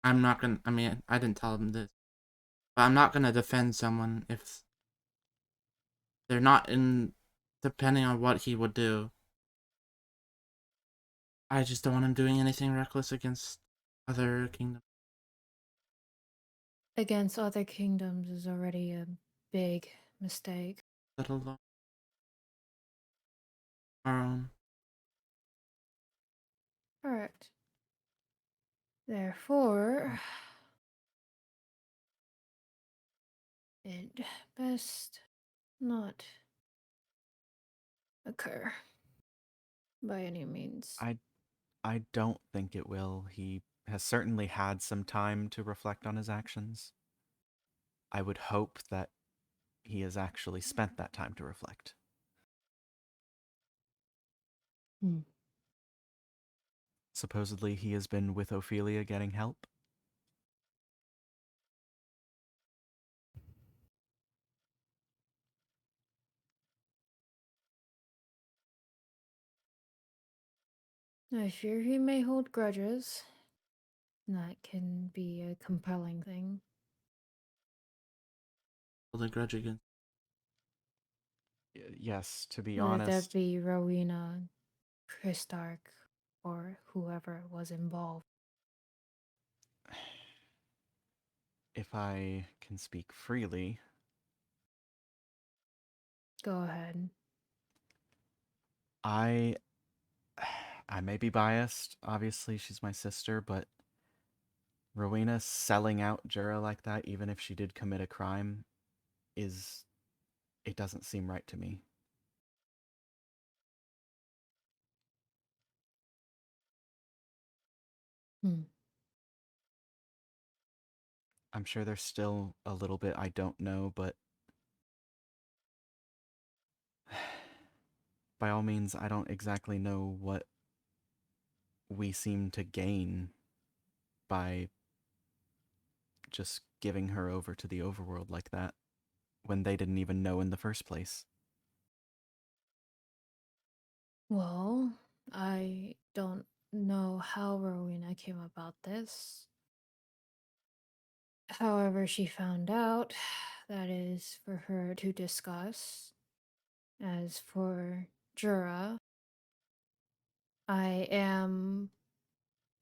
I'm not gonna. I mean, I didn't tell him this, but I'm not gonna defend someone if they're not in. Depending on what he would do, I just don't want him doing anything reckless against other kingdoms. Against other kingdoms is already a big mistake. Let alone our own. Correct. Therefore, it best not occur by any means. I don't think it will. He has certainly had some time to reflect on his actions. I would hope that he has actually spent that time to reflect. Supposedly he has been with Ophelia getting help. I fear he may hold grudges. That can be a compelling thing. Hold a grudge against. Yes, to be Whether that honest, be Rowena, Christark, or whoever was involved. if I can speak freely, Go ahead. I may be biased. Obviously, she's my sister, but Rowena selling out Jura like that, even if she did commit a crime, it doesn't seem right to me. I'm sure there's still a little bit I don't know, but by all means, I don't exactly know what we seem to gain by just giving her over to the overworld like that when they didn't even know in the first place. Well, I don't know how Rowena came about this. However, she found out, that is for her to discuss. As for Jura, I am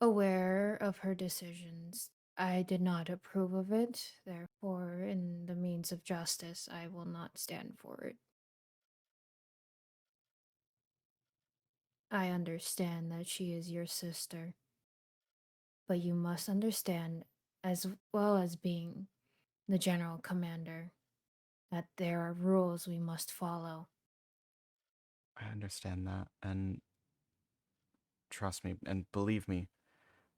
aware of her decisions. I did not approve of it, therefore, in the means of justice, I will not stand for it. I understand that she is your sister, but you must understand, as well as being the general commander, that there are rules we must follow. I understand that, and trust me, and believe me,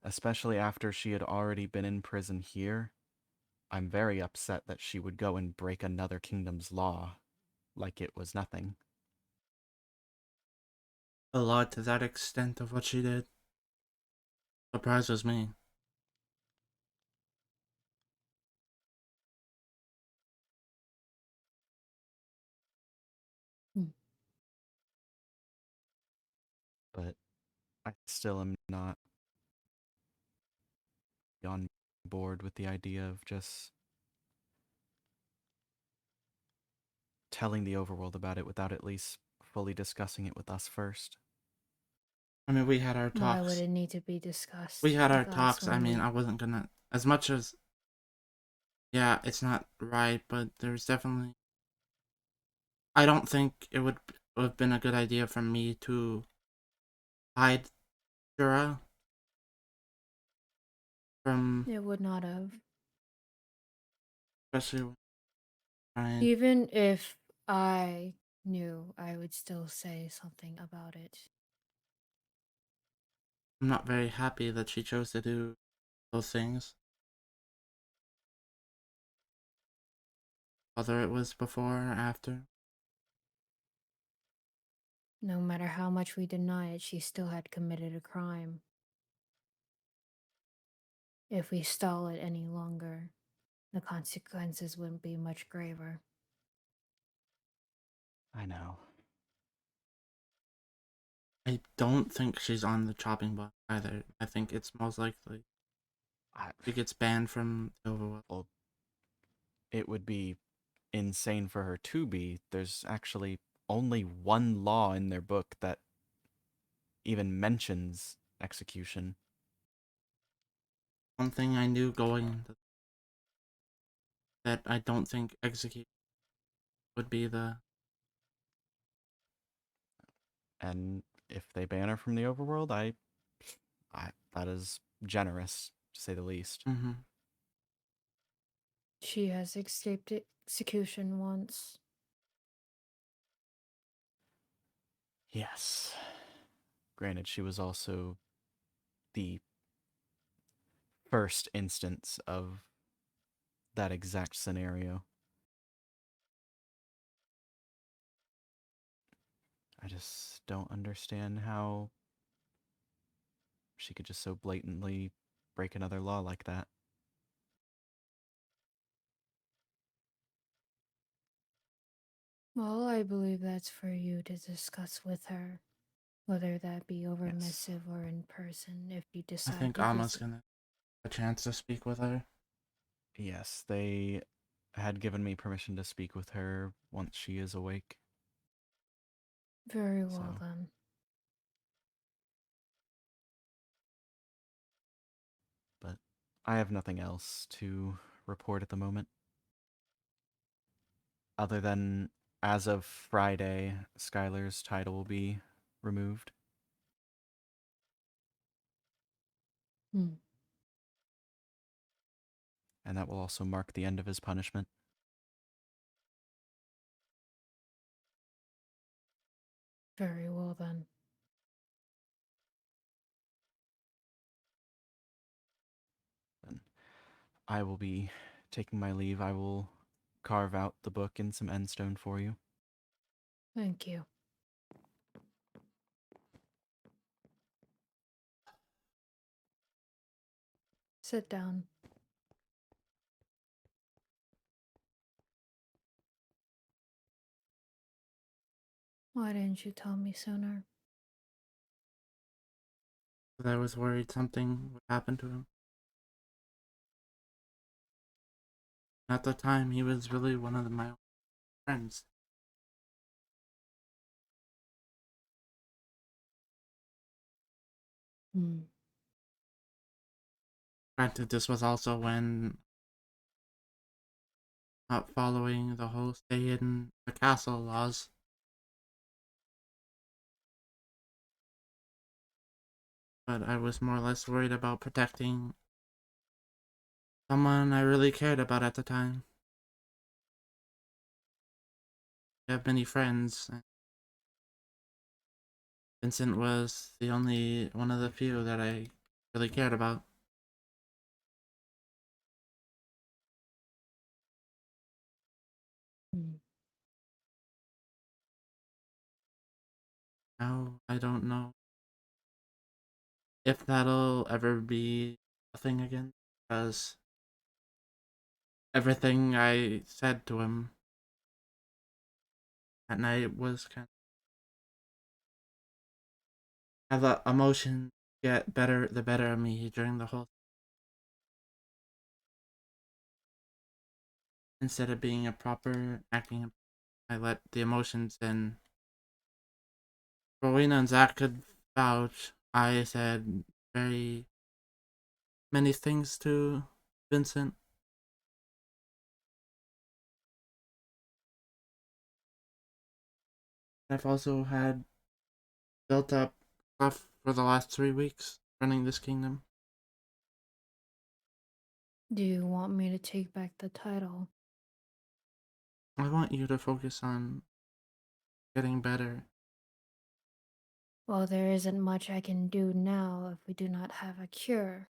especially after she had already been in prison here, I'm very upset that she would go and break another kingdom's law like it was nothing. A lot to that extent of what she did. Surprises me. But I still am not on board with the idea of just telling the overworld about it without at least fully discussing it with us first. I mean, we had our Why would talks. it need to be discussed? We had with our us talks. I when mean, we- I wasn't gonna, as much as, yeah, it's not right, but there's definitely, I don't think it would have been a good idea for me to hide Jura from, It would not have. especially when trying. Even if I knew, I would still say something about it. I'm not very happy that she chose to do those things. Whether it was before or after. No matter how much we deny it, she still had committed a crime. If we stall it any longer, the consequences wouldn't be much graver. I know. I don't think she's on the chopping block either. I think it's most likely she gets banned from the Overworld. Well, it would be insane for her to be. There's actually only one law in their book that even mentions execution. One thing I knew going into that I don't think execute would be the. And if they ban her from the overworld, I that is generous, to say the least. Mm-hmm. She has escaped execution once. Yes. Granted, she was also the first instance of that exact scenario. I just don't understand how she could just so blatantly break another law like that. Well, I believe that's for you to discuss with her, whether that be over Yes. missive or in person, if you I decide think to Alma's visit. gonna have a chance to speak with her. Yes, they had given me permission to speak with her once she is awake. Very well So. then. But I have nothing else to report at the moment. Other than, as of Friday, Skylar's title will be removed. Hmm. And that will also mark the end of his punishment. Very well then. Then I will be taking my leave. I will carve out the book and some endstone for you. Thank you. Sit down. Why didn't you tell me sooner? But I was worried something would happen to him. At the time, he was really one of my friends. Hmm. Granted, this was also when not following the whole stay in the castle laws. But I was more or less worried about protecting someone I really cared about at the time. I have many friends. Vincent was the only one of the few that I really cared about. Hmm. Now I don't know if that'll ever be a thing again, because everything I said to him at night was kind of have the emotion get the better of me during the whole. Instead of being a proper acting, I let the emotions in. Rowena and Zack could vouch. I said very many things to Vincent. I've also had built up stuff for the last 3 weeks running this kingdom. Do you want me to take back the title? I want you to focus on getting better. Well, there isn't much I can do now if we do not have a cure.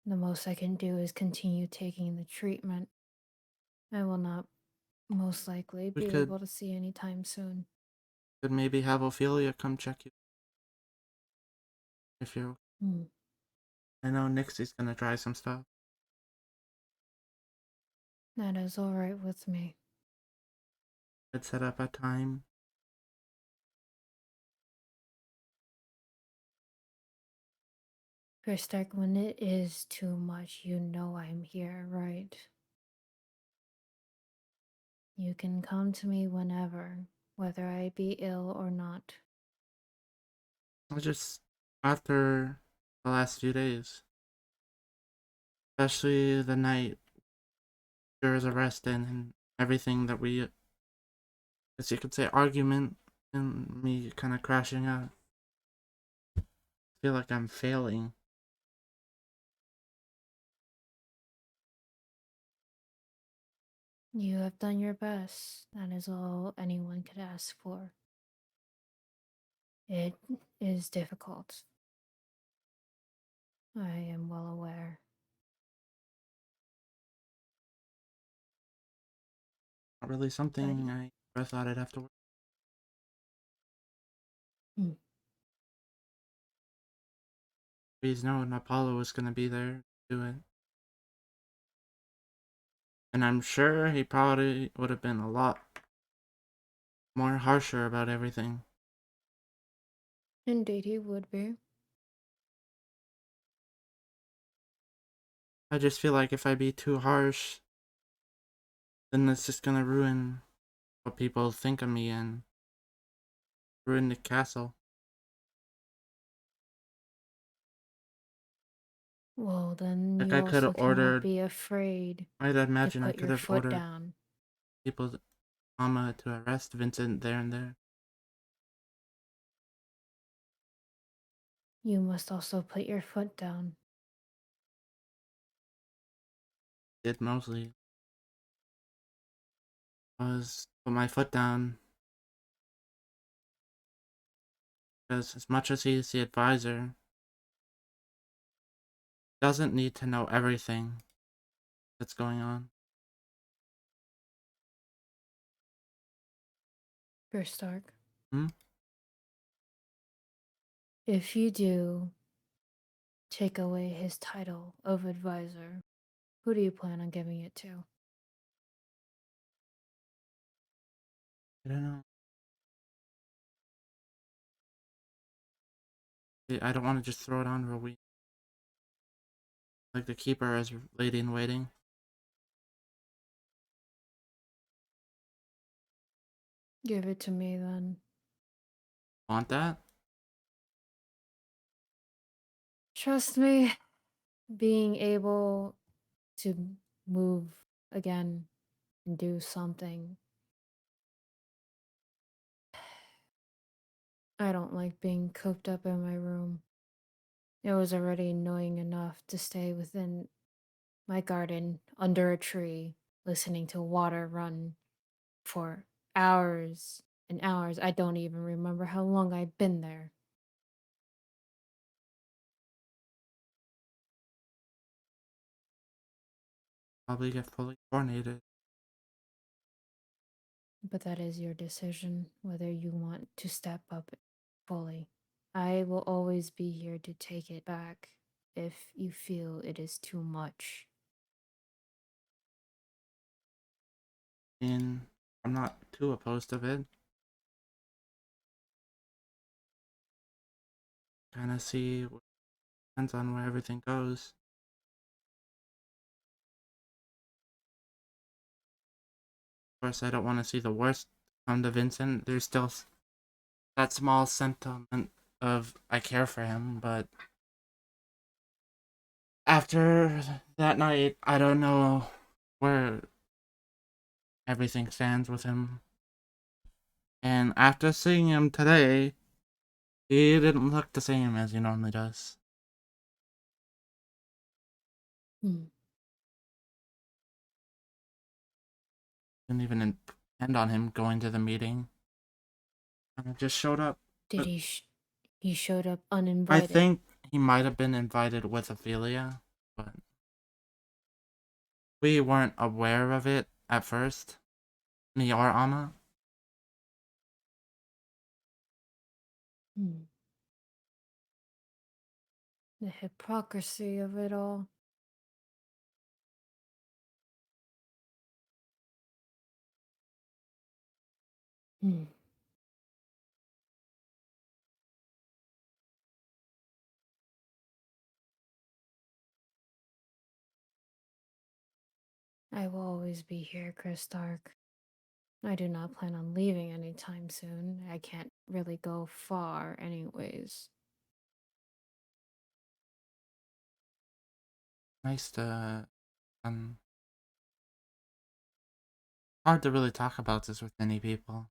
The most I can do is continue taking the treatment. I will not most likely We be could able to see anytime soon. maybe have Ophelia come check you. If you, Hmm. I know Nixie's gonna try some stuff. That is alright with me. Could set up a time. Christark, when it is too much, you know I'm here, right? You can come to me whenever, whether I be ill or not. I just after the last few days, especially the night Jura's arrest and everything that we, as you could say, argument and me kind of crashing out. I feel like I'm failing. You have done your best. That is all anyone could ask for. It is difficult. I am well aware. Not really something I ever thought I'd have to work. Hmm. Please know Apollo was gonna be there to do it. And I'm sure he probably would have been a lot more harsher about everything. Indeed, he would be. I just feel like if I be too harsh, then it's just gonna ruin what people think of me and ruin the castle. Well, then Like you I could also have cannot ordered, be afraid I'd to imagine I put could your have foot ordered down. people, Mama, to arrest Vincent there and there. You must also put your foot down. Did mostly. Was put my foot down because as much as he's the advisor, doesn't need to know everything that's going on. Christark. Hmm? If you do take away his title of advisor, who do you plan on giving it to? I don't know. I don't want to just throw it on Rowena. Like to keep her as lady in waiting. Give it to me then. Want that? Trust me, being able to move again and do something. I don't like being cooped up in my room. It was already annoying enough to stay within my garden under a tree, listening to water run for hours and hours. I don't even remember how long I'd been there. Probably get fully coronated. But that is your decision, whether you want to step up fully. I will always be here to take it back if you feel it is too much. And I'm not too opposed to it. kind of see. Depends on where everything goes. Of course, I don't want to see the worst come to Vincent. There's still that small sentiment of I care for him, but after that night, I don't know where everything stands with him. And after seeing him today, he didn't look the same as he normally does. Hmm. Didn't even depend on him going to the meeting. And just showed up. Did he showed up I uninvited? think he might have been invited with Ophelia, but we weren't aware of it at first. Me or Anna. Hmm. The hypocrisy of it all. Hmm. I will always be here, Christark. I do not plan on leaving anytime soon. I can't really go far anyways. Nice to hard to really talk about this with many people.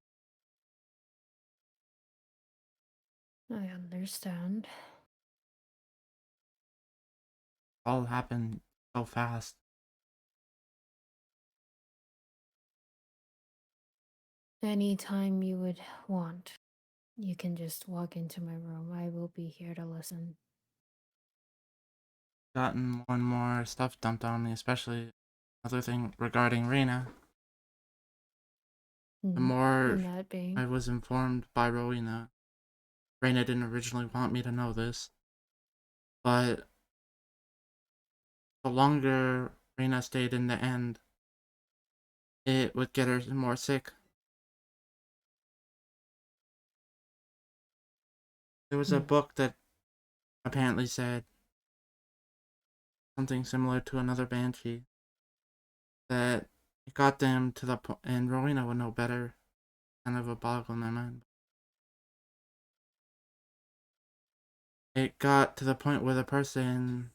I understand. All happened so fast. Anytime you would want, you can just walk into my room. I will be here to listen. Gotten more and more stuff dumped on me, especially other thing regarding Reina. The more And that being? I was informed by Rowena, Reina didn't originally want me to know this, but the longer Reina stayed in the end, it would get her more sick. There was a book that apparently said something similar to another banshee, that it got them to the point, and Rowena would know better, kind of a boggle in my mind. It got to the point where the person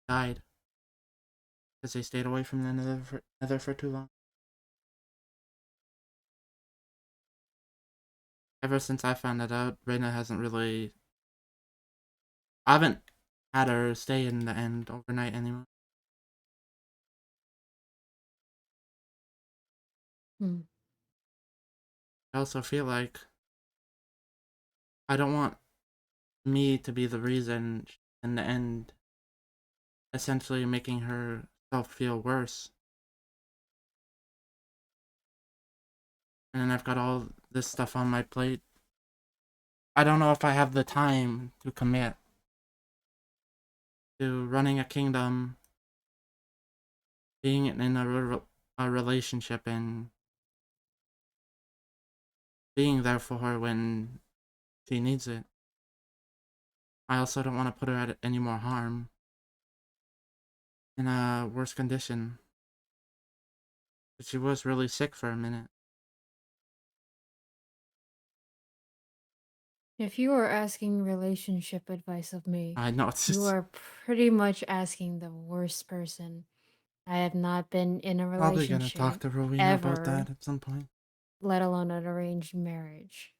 died because they stayed away from the Nether for too long. Ever since I found that out, Reina hasn't really. I haven't had her stay in the end overnight anymore. I also feel like I don't want me to be the reason in the end, essentially making herself feel worse. And then I've got all this stuff on my plate. I don't know if I have the time to commit to running a kingdom, being in a relationship, and being there for her when she needs it. I also don't want to put her at any more harm, in a worse condition. But she was really sick for a minute. If you are asking relationship advice of me, I know it's you just are pretty much asking the worst person. I have not been in a probably gonna relationship talk to Rowena ever, about that at some point. let alone an arranged marriage.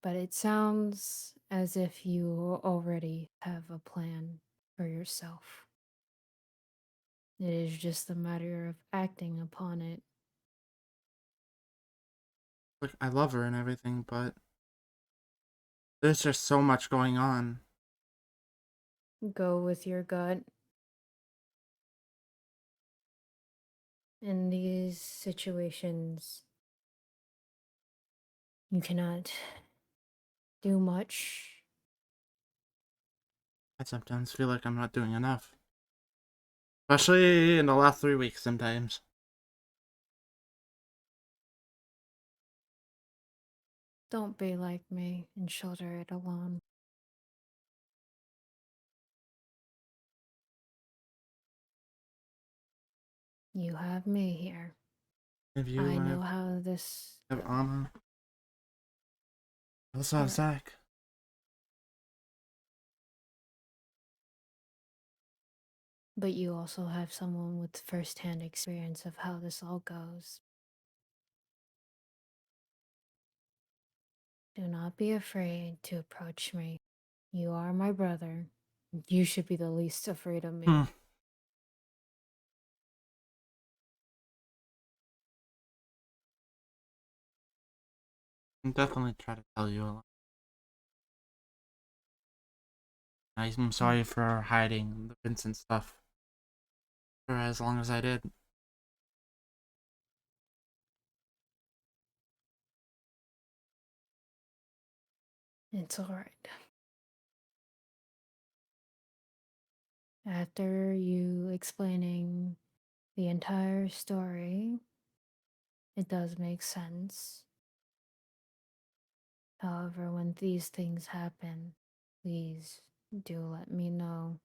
But it sounds as if you already have a plan for yourself. It is just a matter of acting upon it. Like, I love her and everything, but there's just so much going on. Go with your gut. In these situations, you cannot do much. I sometimes feel like I'm not doing enough. Especially in the last 3 weeks sometimes. Don't be like me and shoulder it alone. You have me here. If you I know have, how this. have Anna. I also have Correct. Zack. But you also have someone with first-hand experience of how this all goes. Do not be afraid to approach me. You are my brother. You should be the least afraid of me. I'll definitely try to tell you a lot. I'm sorry for hiding the Vincent stuff for as long as I did. It's alright. After you explaining the entire story, it does make sense. However, when these things happen, please do let me know.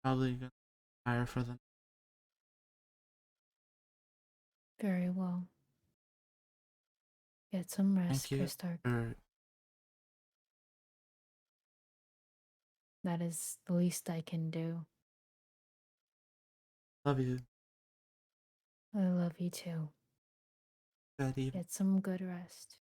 Probably gonna hire for them. Very well. Get some rest, Thank you. Christark. For That is the least I can do. love you. I love you too. Good evening. Get some good rest.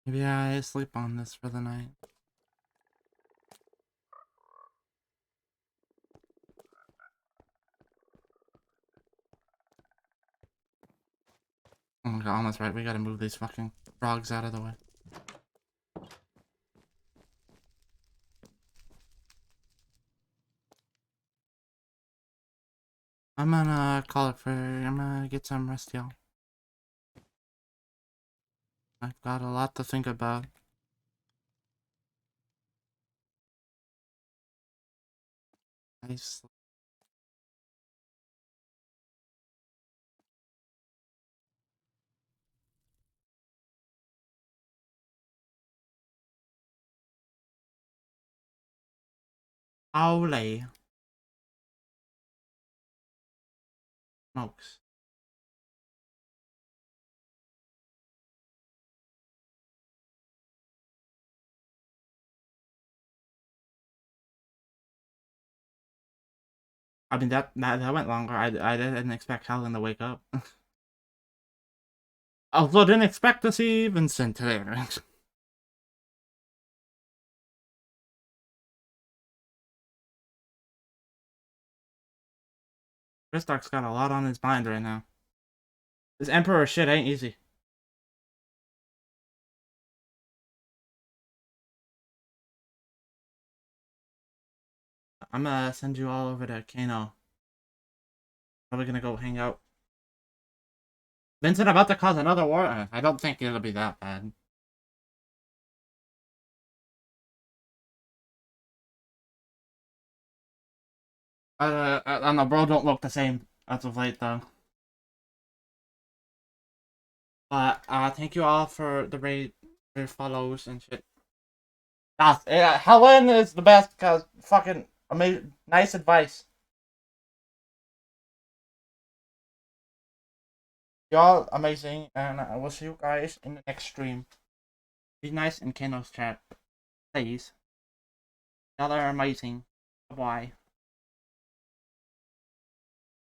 Maybe I sleep on this for the night. Oh my god, almost right. We gotta move these fucking frogs out of the way. I'm gonna call it for. I'm gonna get some rest, y'all. I've got a lot to think about. Nice. Holy smokes. I mean, that went longer. I didn't expect Helene to wake up. Also didn't expect to see Vincent today. Christark's got a lot on his mind right now. This Emperor shit ain't easy. I'm gonna send you all over to Kano. Probably gonna go hang out. Vincent about to cause another war? I don't think it'll be that bad. I don't know, bro, don't look the same as of late, though. But, thank you all for the raid, your follows and shit. Helene is the best, cause fucking amazing, nice advice. Y'all amazing, and I will see you guys in the next stream. Be nice in Kano's chat, please. Y'all are amazing. Bye-bye.